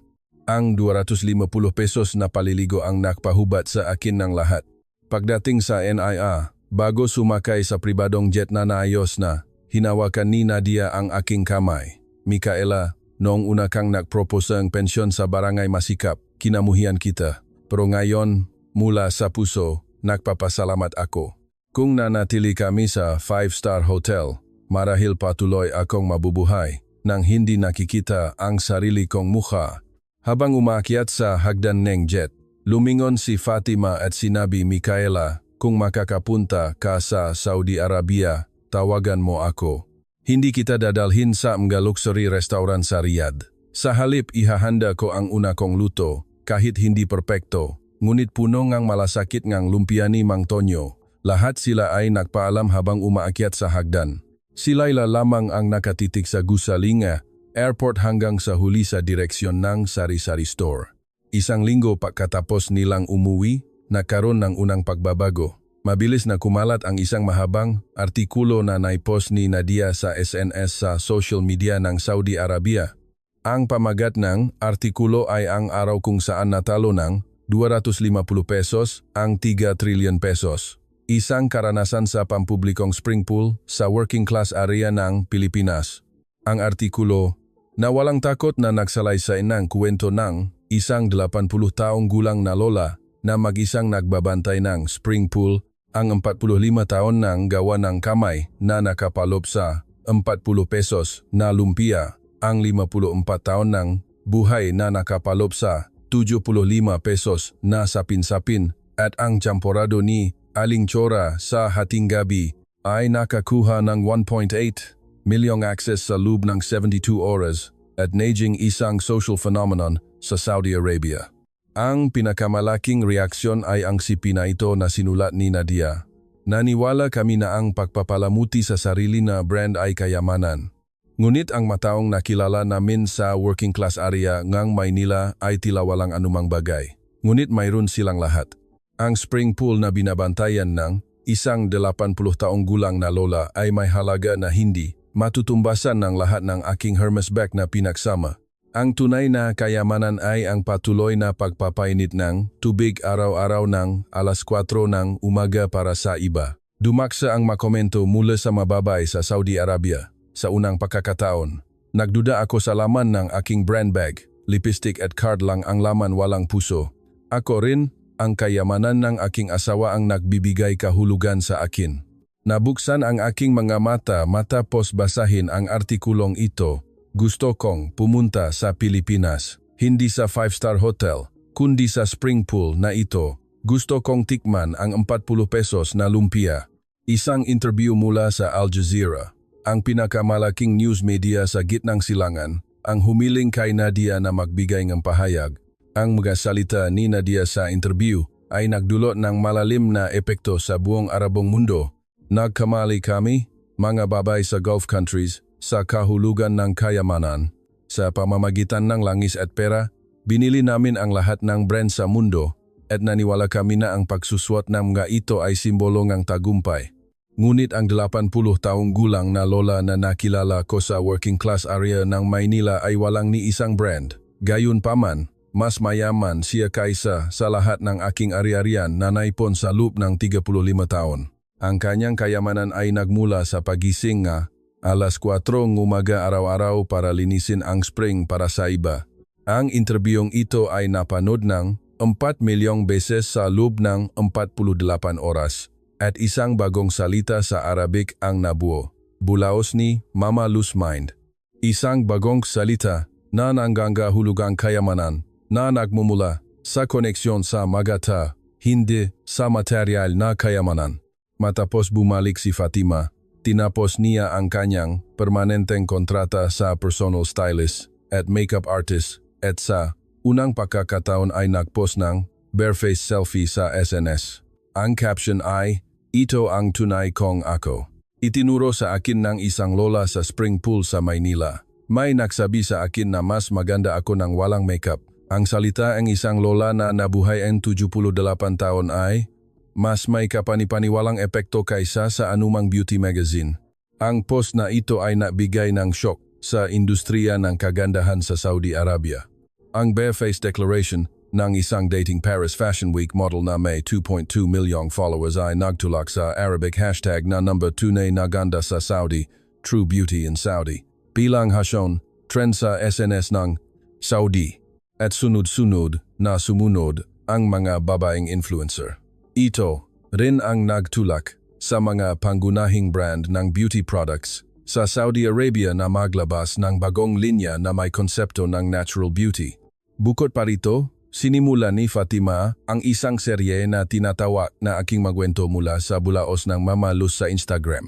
ang 250 pesos na paliligo ang nakpahubat sa akin ng lahat. Pagdating sa NIA, bago sumakay sa pribadong jet na naayos na, hinawakan ni Nadia ang aking kamay. Micaela, noong una kang nagpropose ng pensyon sa barangay Masikap, kinamuhian kita. Pero ngayon, mula sa puso, nagpapasalamat ako. Kung nanatili kami sa 5-star hotel, marahil patuloy akong mabubuhay nang hindi nakikita ang sarili kong mukha. Habang umakyat sa hagdan ng jet, lumingon si Fatima at sinabi, Micaela, kung makakapunta ka sa Saudi Arabia, tawagan mo ako. Hindi kita dadalhin sa mga luxury restaurant sa Riyadh. Sa halip ihahanda ko ang una kong luto, kahit hindi perpekto, ngunit puno ngang malasakit ngang lumpia ni Mang Tonyo. Lahat sila ay nagpaalam habang umaakyat sa hagdan. Silaila lamang ang nakatitig sa Gusalinga Airport hanggang sa huli sa direksyon ng sari-sari store. Isang linggo pagkatapos nilang umuwi, nagkaroon ng unang pagbabago. Mabilis na kumalat ang isang mahabang artikulo na naipost ni Nadia sa SNS sa social media ng Saudi Arabia. Ang pamagat ng artikulo ay ang araw kung saan natalo ng 250 pesos ang 3 trilyon pesos. Isang karanasan sa pampublikong spring pool sa working class area ng Pilipinas. Ang artikulo na walang takot na nagsalaysay ng kwento ng isang 80 taong gulang na lola na mag-isang nagbabantay ng spring pool. Ang 45 taon nang gawa ng kamay na nakapaloob sa 40 pesos na lumpia, ang 54 taon ng buhay na nakapaloob sa 75 pesos na sapin-sapin, at ang champorado ni Aling Chora sa hating gabi ay nakakuha ng 1.8 milyong access sa loob ng 72 oras at naging isang social phenomenon sa Saudi Arabia. Ang pinakamalaking reaksyon ay ang sipi na ito na sinulat ni Nadia. Naniwala kami na ang pagpapalamuti sa sarili na brand ay kayamanan. Ngunit ang mataong nakilala namin sa working class area ngang Maynila ay tila walang anumang bagay. Ngunit mayroon silang lahat. Ang spring pool na binabantayan ng isang 80 taong gulang na lola ay may halaga na hindi matutumbasan ng lahat ng aking Hermes bag na pinagsama. Ang tunay na kayamanan ay ang patuloy na pagpapainit ng tubig araw-araw ng alas 4 ng umaga para sa iba. Dumaksa ang makomento mula sa mababay sa Saudi Arabia. Sa unang pagkakataon, nagduda ako sa laman ng aking brand bag. Lipstick at card lang ang laman, walang puso. Ako rin, ang kayamanan ng aking asawa ang nagbibigay kahulugan sa akin. Nabuksan ang aking mga mata matapos basahin ang artikulong ito. Gusto kong pumunta sa Pilipinas, hindi sa 5-star hotel, kundi sa spring pool na ito. Gusto kong tikman ang 40 pesos na lumpia. Isang interview mula sa Al Jazeera, ang pinakamalaking news media sa gitnang silangan, ang humiling kay Nadia na magbigay ng pahayag. Ang mga salita ni Nadia sa interview ay nagdulot ng malalim na epekto sa buong Arabong mundo. Nagkamali kami, mga babae sa Gulf countries, sa kahulugan ng kayamanan. Sa pamamagitan ng langis at pera, binili namin ang lahat ng brand sa mundo at naniwala kami na ang pagsuswat ng mga ito ay simbolo ng tagumpay. Ngunit ang 80 taong gulang na lola na nakilala ko sa working class area ng Maynila ay walang ni isang brand. Gayunpaman, mas mayaman siya kaysa sa lahat ng aking ari-arian na naipon sa loob ng 35 taon. Ang kanyang kayamanan ay nagmula sa pagising nga alas 4 ng umaga araw-araw para linisin ang spring para sa iba. Ang interbiong ito ay napanood ng 4 milyong beses sa loob ng 48 oras at isang bagong salita sa Arabic ang nabuo. Bulaos ni Mama Luz Mind. Isang bagong salita na nanggangahulugang kayamanan na nagmumula sa koneksyon sa magata, hindi sa material na kayamanan. Matapos bumalik si Fatima, tinapos niya ang kanyang permanenteng kontrata sa personal stylist at makeup artist at sa unang pagkakataon ay nagpost ng bareface selfie sa SNS. Ang caption ay, "Ito ang tunay kong ako." Itinuro sa akin ng isang lola sa spring pool sa Maynila. May nagsabi sa akin na mas maganda ako ng walang makeup. Ang salita ng isang lola na nabuhay ang 78 taon ay, mas may kapanipaniwalang epekto kaysa sa anumang beauty magazine. Ang post na ito ay nagbigay ng shock sa industriya ng kagandahan sa Saudi Arabia. Ang bareface declaration ng isang dating Paris Fashion Week model na may 2.2 milyong followers ay nagtulak sa Arabic hashtag na number 2 na ganda sa Saudi, True Beauty in Saudi. Bilang hasyon, trend sa SNS ng Saudi. At sunod-sunod na sumunod ang mga babaeng influencer. Ito rin ang nagtulak sa mga pangunahing brand ng beauty products sa Saudi Arabia na maglabas ng bagong linya na may konsepto ng natural beauty. Bukod pa rito, sinimula ni Fatima ang isang serye na tinatawag na Aking Magwento mula sa bulaos ng Mamalus sa Instagram.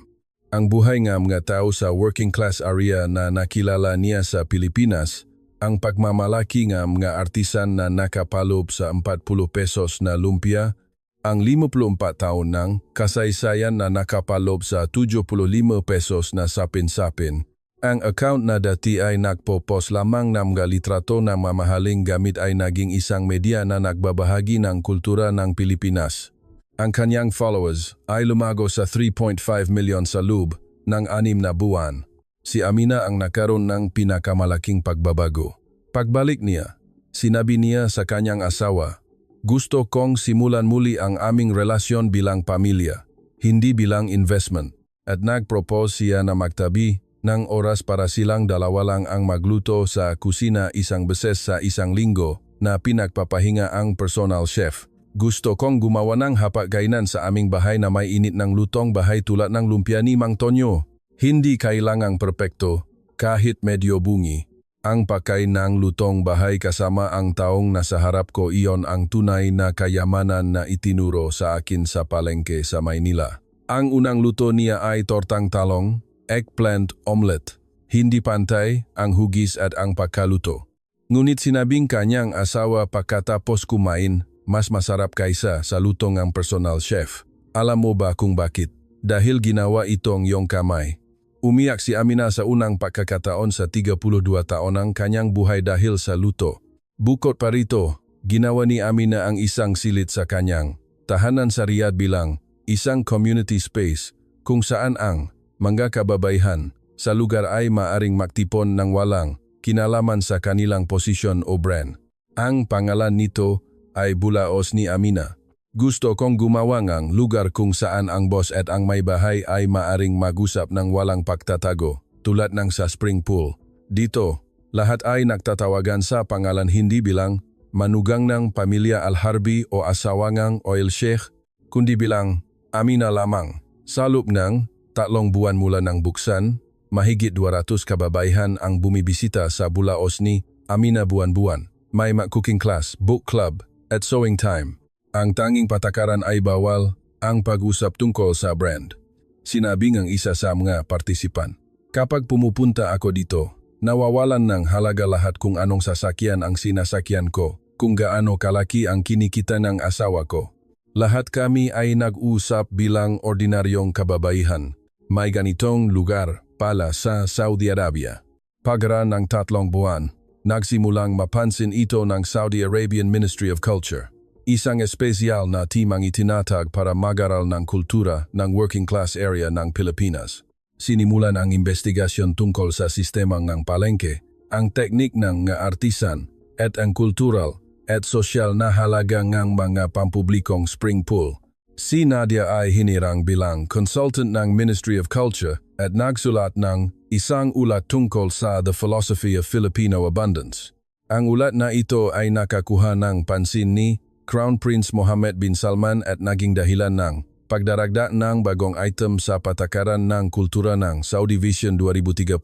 Ang buhay ng mga tao sa working class area na nakilala niya sa Pilipinas, ang pagmamalaki ng mga artisan na nakapalob sa 40 pesos na lumpia, ang 54 taon ng kasaysayan na nakapalob sa 75 pesos na sapin-sapin. Ang account na dati ay nagpo-post lamang ng mga litrato ng mamahaling gamit ay naging isang media na nagbabahagi ng kultura ng Pilipinas. Ang kanyang followers ay lumago sa 3.5 milyon sa loob ng 6 na buwan. Si Amina ang nagkaroon ng pinakamalaking pagbabago. Pagbalik niya, sinabi niya sa kanyang asawa, "Gusto kong simulan muli ang aming relasyon bilang pamilya, hindi bilang investment." At nag-propose siya na magtabi ng oras para silang dalawa lang ang magluto sa kusina isang beses sa isang linggo na pinagpapahinga ang personal chef. "Gusto kong gumawa ng hapag-kainan sa aming bahay na may init ng lutong bahay tulad ng lumpia ni Mang Tonyo. Hindi kailangang perpekto, kahit medyo bungi. Ang pagkain ng lutong bahay kasama ang taong nasa harap ko, iyon ang tunay na kayamanan na itinuro sa akin sa palengke sa Maynila." Ang unang luto niya ay tortang talong, eggplant omelette. Hindi pantay ang hugis at ang pagkaluto. Ngunit sinabing kanyang asawa pagkatapos kumain, mas masarap kaysa sa lutong ng personal chef. Alam mo ba kung bakit? Dahil ginawa itong iyong kamay. Umiyak si Amina sa unang pagkakataon sa 32 taon ng kanyang buhay dahil sa luto. Bukod pa rito, ginawa ni Amina ang isang silid sa kanyang tahanan sa Riyadh bilang isang community space kung saan ang mga kababaihan sa lugar ay maaring magtipon ng walang kinalaman sa kanilang posisyon o brand. Ang pangalan nito ay Bulaos ni Amina. "Gusto kong gumawa ng lugar kung saan ang boss at ang may bahay ay maaring mag-usap ng walang pagtatago, tulad ng sa spring pool. Dito, lahat ay nagtatawagan sa pangalan hindi bilang manugang ng pamilya Al-Harbi o asawa ng oil sheikh, kundi bilang Amina lamang." Sa loob ng 3 buwan mula ng buksan, mahigit 200 kababaihan ang bumibisita sa Bulaos ni Amina buwan-buwan. May cooking class, book club, at sewing time. Ang tanging patakaran ay bawal ang pag-usap tungkol sa brand. Sinabi ng isa sa mga partisipan, "Kapag pumupunta ako dito, nawawalan ng halaga lahat kung anong sasakyan ang sinasakyan ko, kung gaano kalaki ang kinikita ng asawa ko. Lahat kami ay nag-usap bilang ordinaryong kababaihan. May ganitong lugar pala sa Saudi Arabia." Pagaraan ng 3 buwan, nagsimulang mapansin ito ng Saudi Arabian Ministry of Culture. Isang espesyal na team ang itinatag para mag-aral ng kultura ng working class area ng Pilipinas. Sinimulan ang investigasyon tungkol sa sistema ng palengke, ang teknik ng artisan, at ang kultural at sosyal na halaga ng mga pampublikong spring pool. Si Nadia ay hinirang bilang consultant ng Ministry of Culture at nagsulat ng isang ulat tungkol sa The Philosophy of Filipino Abundance. Ang ulat na ito ay nakakuha ng pansin ni Crown Prince Mohammed bin Salman at naging dahilan ng pagdaragda ng bagong item sa patakaran ng kultura ng Saudi Vision 2030.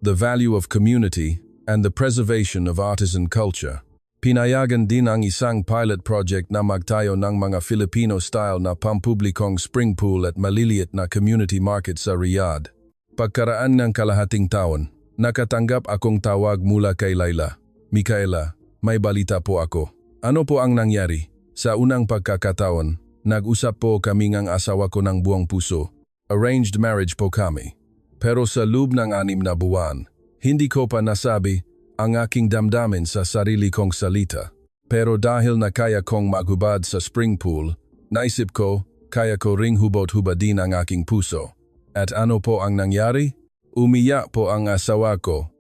the value of community, and the preservation of artisan culture. Pinayagan din ang isang pilot project na magtayo ng mga Filipino-style na pampublikong spring pool at maliliit na community market sa Riyadh. Pagkaraan ng kalahating taon, nakatanggap akong tawag mula kay Laila. Micaela, may balita po ako. Ano po ang nangyari? Sa unang pagkakataon, nag-usap po kami ng asawa ko ng buong puso. Arranged marriage po kami. Pero sa loob ng 6 na buwan, hindi ko pa nasabi ang aking damdamin sa sarili kong salita. Pero dahil na kaya kong maghubad sa spring pool, naisip ko, kaya ko ring hubad-hubadin ang aking puso. At ano po ang nangyari? Umiyak po ang asawa ko.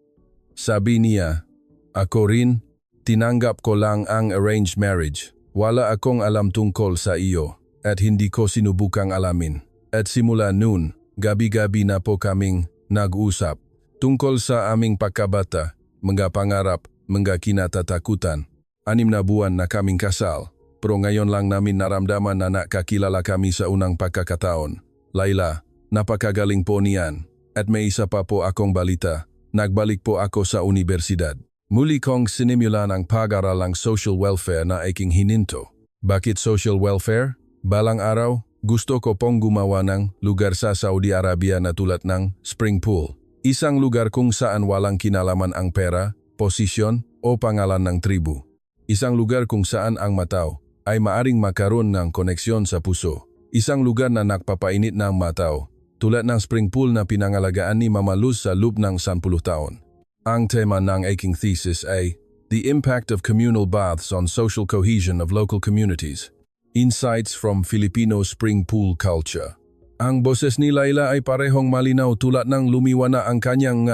Sabi niya, ako rin, tinanggap ko lang ang arranged marriage. Wala akong alam tungkol sa iyo, at hindi ko sinubukang alamin. At simula noon, gabi-gabi na po kaming nag-usap tungkol sa aming pagkabata, mga pangarap, mga kinatatakutan. 6 na buwan na kaming kasal, pero ngayon lang namin naramdaman na nakakilala kami sa unang pagkakataon. Laila, napakagaling po niyan. At may isa pa po akong balita, nagbalik po ako sa universidad. Muli kong sinimulan ang pag-aralang social welfare na aking hininto. Bakit social welfare? Balang araw, gusto ko pong gumawa ng lugar sa Saudi Arabia na tulad ng spring pool. Isang lugar kung saan walang kinalaman ang pera, posisyon o pangalan ng tribu. Isang lugar kung saan ang matao ay maaring makaroon ng koneksyon sa puso. Isang lugar na nagpapainit ng matao, tulad ng spring pool na pinangalagaan ni Mama Luz sa loob ng 10 taon. Ang tema ng aking thesis ay The Impact of Communal Baths on Social Cohesion of Local Communities. Insights from Filipino Spring Pool Culture. Ang boses ni Laila ay parehong malinaw tulad ng lumiwana ang kanyang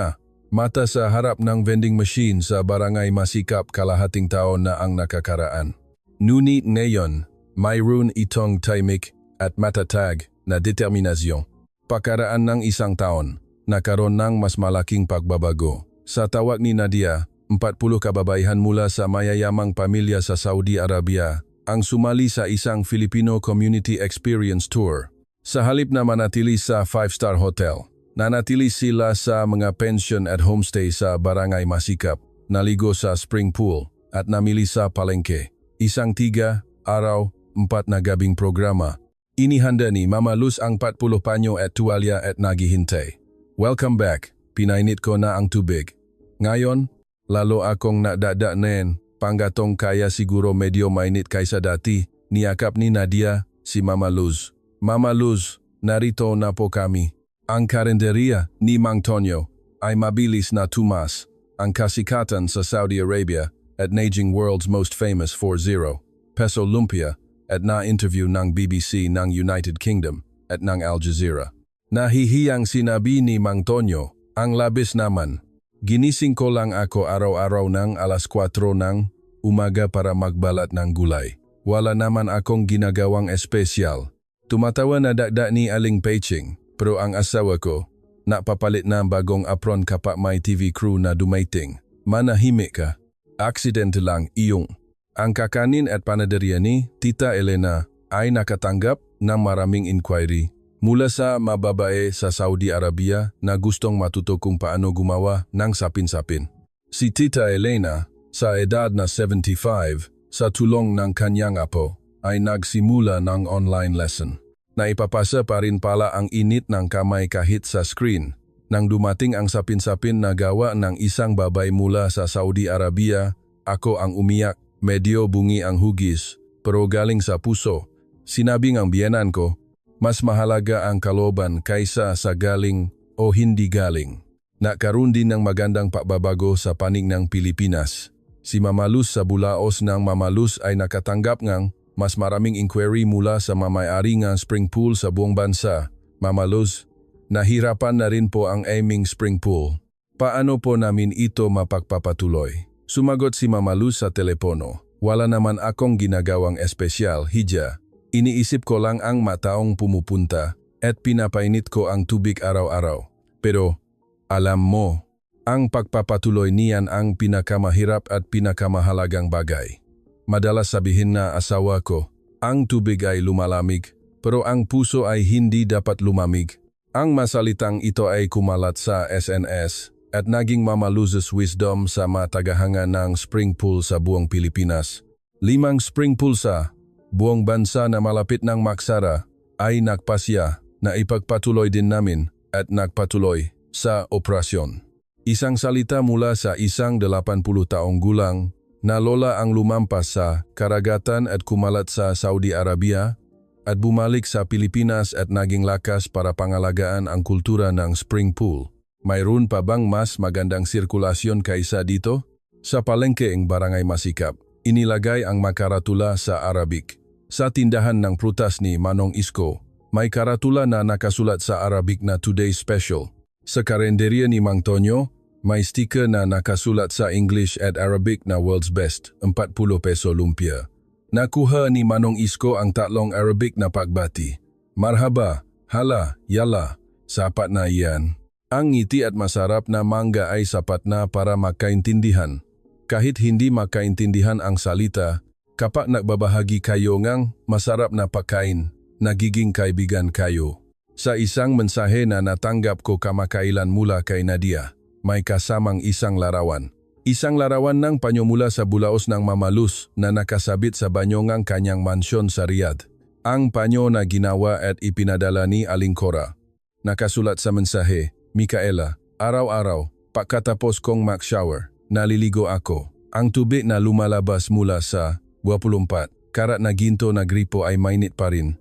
mata sa harap ng vending machine sa barangay Masikap kalahating taon na ang nakakaraan. Ngunit ngayon, mayroon itong tahimik at matatag na determinasyon. Pagkaraan ng 1 taon, nakaroon ng mas malaking pagbabago. Sa tawag ni Nadia, 40 kababaihan mula sa mayayamang pamilya sa Saudi Arabia ang sumali sa isang Filipino Community Experience Tour. Sa halip na manatili sa 5-star hotel, nanatili sila sa mga pension at homestay sa Barangay Masikap, naligo sa spring pool, at namili sa palengke. Isang 3 araw, 4 na gabing programa. Inihanda ni Mama Luz ang 40 panyo at tuwalya at naghihintay. Welcome back, pinainit ko na ang tubig. Ngayon, lalo akong nadadaanin. Panggatong kaya siguro medyo mainit kaysa dati, niyakap ni Nadia si Mama Luz. Mama Luz, narito na po kami. Ang karinderya ni Mang Tonyo ay mabilis na tumas. Ang kasikatan sa Saudi Arabia at naging world's most famous 4-0 peso lumpia at na-interview ng BBC ng United Kingdom at ng Al Jazeera. Nahihiyang sinabi ni Mang Tonyo, ang labis naman. Ginising ko lang ako araw-araw ng 4:00 ng umaga para magbalat ng gulay. Wala naman akong ginagawang espesyal. Tumatawa na dagda ni Aling Peiching, pero ang asawa ko, napapalit na bagong apron kapag may TV crew na dumating. Manahimik ka. Aksidente lang iyong. Ang kakanin at panaderia ni Tita Elena ay nakatanggap ng maraming inquiry mula sa mababae sa Saudi Arabia na gustong matuto kung paano gumawa ng sapin-sapin. Si Tita Elena, sa edad na 75, sa tulong ng kanyang apo, ay nagsimula ng online lesson. Naipapasa pa rin pala ang init ng kamay kahit sa screen. Nang dumating ang sapin-sapin na gawa ng isang babay mula sa Saudi Arabia, ako ang umiyak, medyo bungi ang hugis, pero galing sa puso. Sinabi ng biyenan ko, mas mahalaga ang kalooban kaysa sa galing o hindi galing. Nagkaroon din ng magandang pagbabago sa panig ng Pilipinas. Si Mama Luz sa bulaos ng Mama Luz ay nakatanggap ng mas maraming inquiry mula sa mamayari ng spring pool sa buong bansa. Mama Luz, nahirapan na rin po ang aming spring pool. Paano po namin ito mapagpapatuloy? Sumagot si Mama Luz sa telepono. Wala naman akong ginagawang espesyal, hija. Iniisip ko lang ang mataong pumupunta at pinapainit ko ang tubig araw-araw. Pero, alam mo, ang pagpapatuloy niyan ang pinakamahirap at pinakamahalagang bagay. Madalas sabihin na asawa ko, ang tubig ay lumalamig, pero ang puso ay hindi dapat lumamig. Ang masalitang ito ay kumalat sa SNS at naging Mama Luz's wisdom sa matagahangan ng spring pool sa buong Pilipinas. 5 spring pool sa buong bansa na malapit ng maksara ay nagpasya na ipagpatuloy din namin at nagpatuloy sa operasyon. Isang salita mula sa isang 80 taong gulang na lola ang lumampas sa karagatan at kumalat sa Saudi Arabia at bumalik sa Pilipinas at naging lakas para pangalagaan ang kultura ng spring pool. Mayroon pa bang mas magandang sirkulasyon kaysa dito? Sa palengke ng Barangay Masikap, inilagay ang makaratula sa Arabic. Sa tindahan ng prutas ni Manong Isko, may karatula na nakasulat sa Arabic na Today Special. Sa karenderya ni Mang Tonyo, may sticker na nakasulat sa English at Arabic na World's Best, 40 peso lumpia. Nakuha ni Manong Isko ang 3 Arabic na pagbati. Marhaba, hala, yala, sapat na iyan. Ang ngiti at masarap na mangga ay sapat na para makaintindihan. Kahit hindi makaintindihan ang salita, kapag nagbabahagi kayo ngang masarap na pagkain, nagiging kaibigan kayo. Sa isang mensahe na natanggap ko kamakailan mula kay Nadia, may kasamang isang larawan. Isang larawan ng panyo mula sa bulaos ng Mama Luz na nakasabit sa banyo ng kanyang mansyon sa Riyadh. Ang panyo na ginawa at ipinadala ni Aling Cora. Nakasulat sa mensahe, Micaela, araw-araw, pagkatapos kong mag-shower, naliligo ako. Ang tubig na lumalabas mula sa 24 karat na ginto na gripo ay mainit pa rin.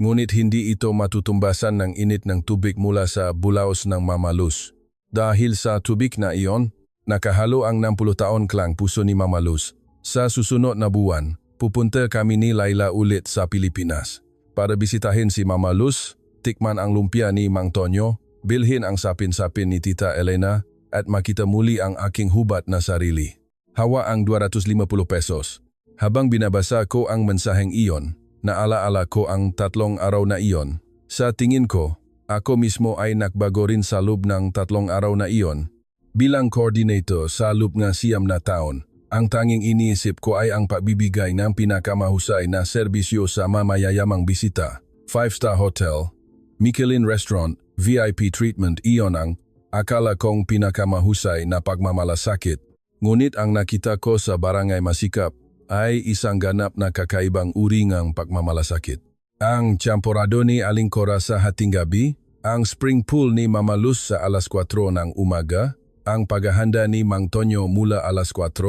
Ngunit hindi ito matutumbasan ng init ng tubig mula sa bulaos ng Mama Luz. Dahil sa tubig na iyon, nakahalo ang 60 taon klang puso ni Mama Luz. Sa susunod na buwan, pupunta kami ni Laila ulit sa Pilipinas. Para bisitahin si Mama Luz, tikman ang lumpia ni Mang Tonyo, bilhin ang sapin-sapin ni Tita Elena at makita muli ang aking hubat na sarili. Hawa ang 250 pesos. Habang binabasa ko ang mensaheng iyon, naalaala ko ang 3 araw na iyon. Sa tingin ko, ako mismo ay nakbago rin sa loob ng 3 araw na iyon. Bilang coordinator sa loob ng 9 na taon, ang tanging iniisip ko ay ang pagbibigay ng pinakamahusay na serbisyo sa mamayayamang bisita. 5-star hotel, Michelin restaurant, VIP treatment, iyon ang akala kong pinakamahusay na pagmamalasakit. Ngunit ang nakita ko sa Barangay Masikap ay isang ganap na kakaibang uri ng pagmamalasakit. Ang champorado ni Aling Cora sa hating gabi, ang spring pool ni Mama Luz sa alas 4 ng umaga, ang paghahanda ni Mang Tonyo mula alas 4,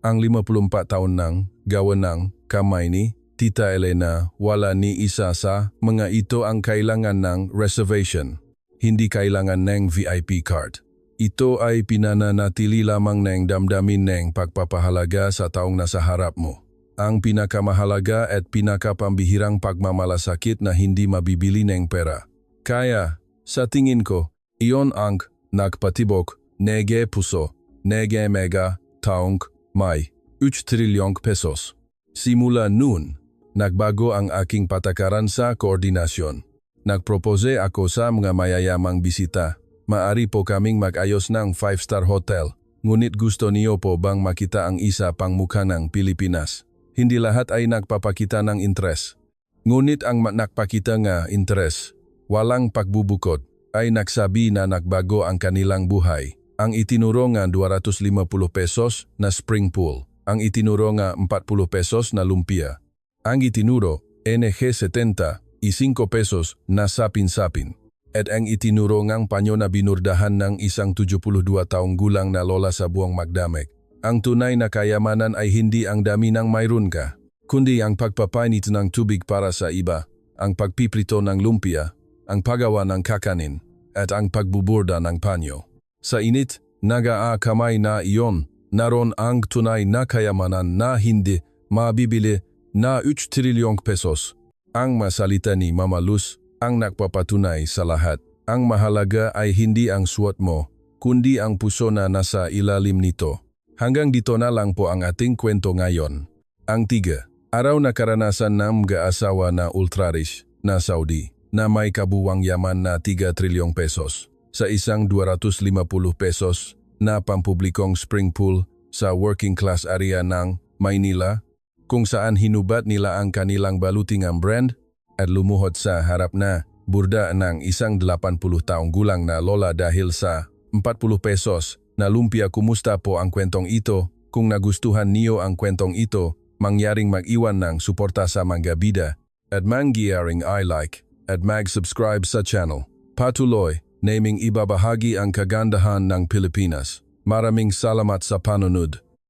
ang 54 taon ng gawa ng kamay ni Tita Elena, wala ni isa sa mga ito ang kailangan ng reservation. Hindi kailangan ng VIP card. Ito ay pinananatili lamang ng damdamin ng pagpapahalaga sa taong nasa harap mo. Ang pinakamahalaga at pinakapambihirang pagmamalasakit na hindi mabibili ng pera. Kaya, sa tingin ko, iyon ang nagpatibok, nege puso, nege mega, taong may 3 trilyong pesos. Simula noon, nagbago ang aking patakaran sa koordinasyon. Nagpropose ako sa mga mayayamang bisita. Maari po kaming mag-ayos ng 5-star hotel, ngunit gusto niyo po bang makita ang isa pang mukha ng Pilipinas? Hindi lahat ay nagpapakita ng interes. Ngunit ang nagpakita nga interes, walang pagbubukod, ay nagsabi na nagbago ang kanilang buhay. Ang itinuro nga 250 pesos na spring pool, ang itinuro nga 40 pesos na lumpia. Ang itinuro, NG 70, 5 pesos na sapin-sapin. At ang itinuro ngang panyo na binurdahan ng isang 72 taong gulang na lola sa buong Magdamag. Ang tunay na kayamanan ay hindi ang dami ng mayroon ka, kundi ang pagpapainit ng tubig para sa iba, ang pagpiprito ng lumpia, ang paggawa ng kakanin, at ang pagbuburda ng panyo. Sa init, naga-kamay na iyon, naroon ang tunay na kayamanan na hindi mabibili na 3 trilyong pesos. Ang masalita ni Mama Luz ang nagpapatunay sa lahat. Ang mahalaga ay hindi ang suot mo, kundi ang puso na nasa ilalim nito. Hanggang dito na lang po ang ating kwento ngayon. Ang 3 araw na karanasan ng mag-asawa na ultra-rich na Saudi na may kabuwang yaman na 3 trilyong pesos sa isang 250 pesos na pampublikong spring pool sa working class area ng Maynila, kung saan hinubat nila ang kanilang balutingang brand at lumuhod sa harap na burda ng isang 80 taong gulang na lola dahil sa 40 pesos na lumpia kumusta po ang kwentong ito. Kung nagustuhan niyo ang kwentong ito, mangyaring mag-iwan ng suporta sa mga bida at mangyaring I-like at mag-subscribe sa channel. Patuloy, naming ibabahagi ang kagandahan ng Pilipinas. Maraming salamat sa panunod.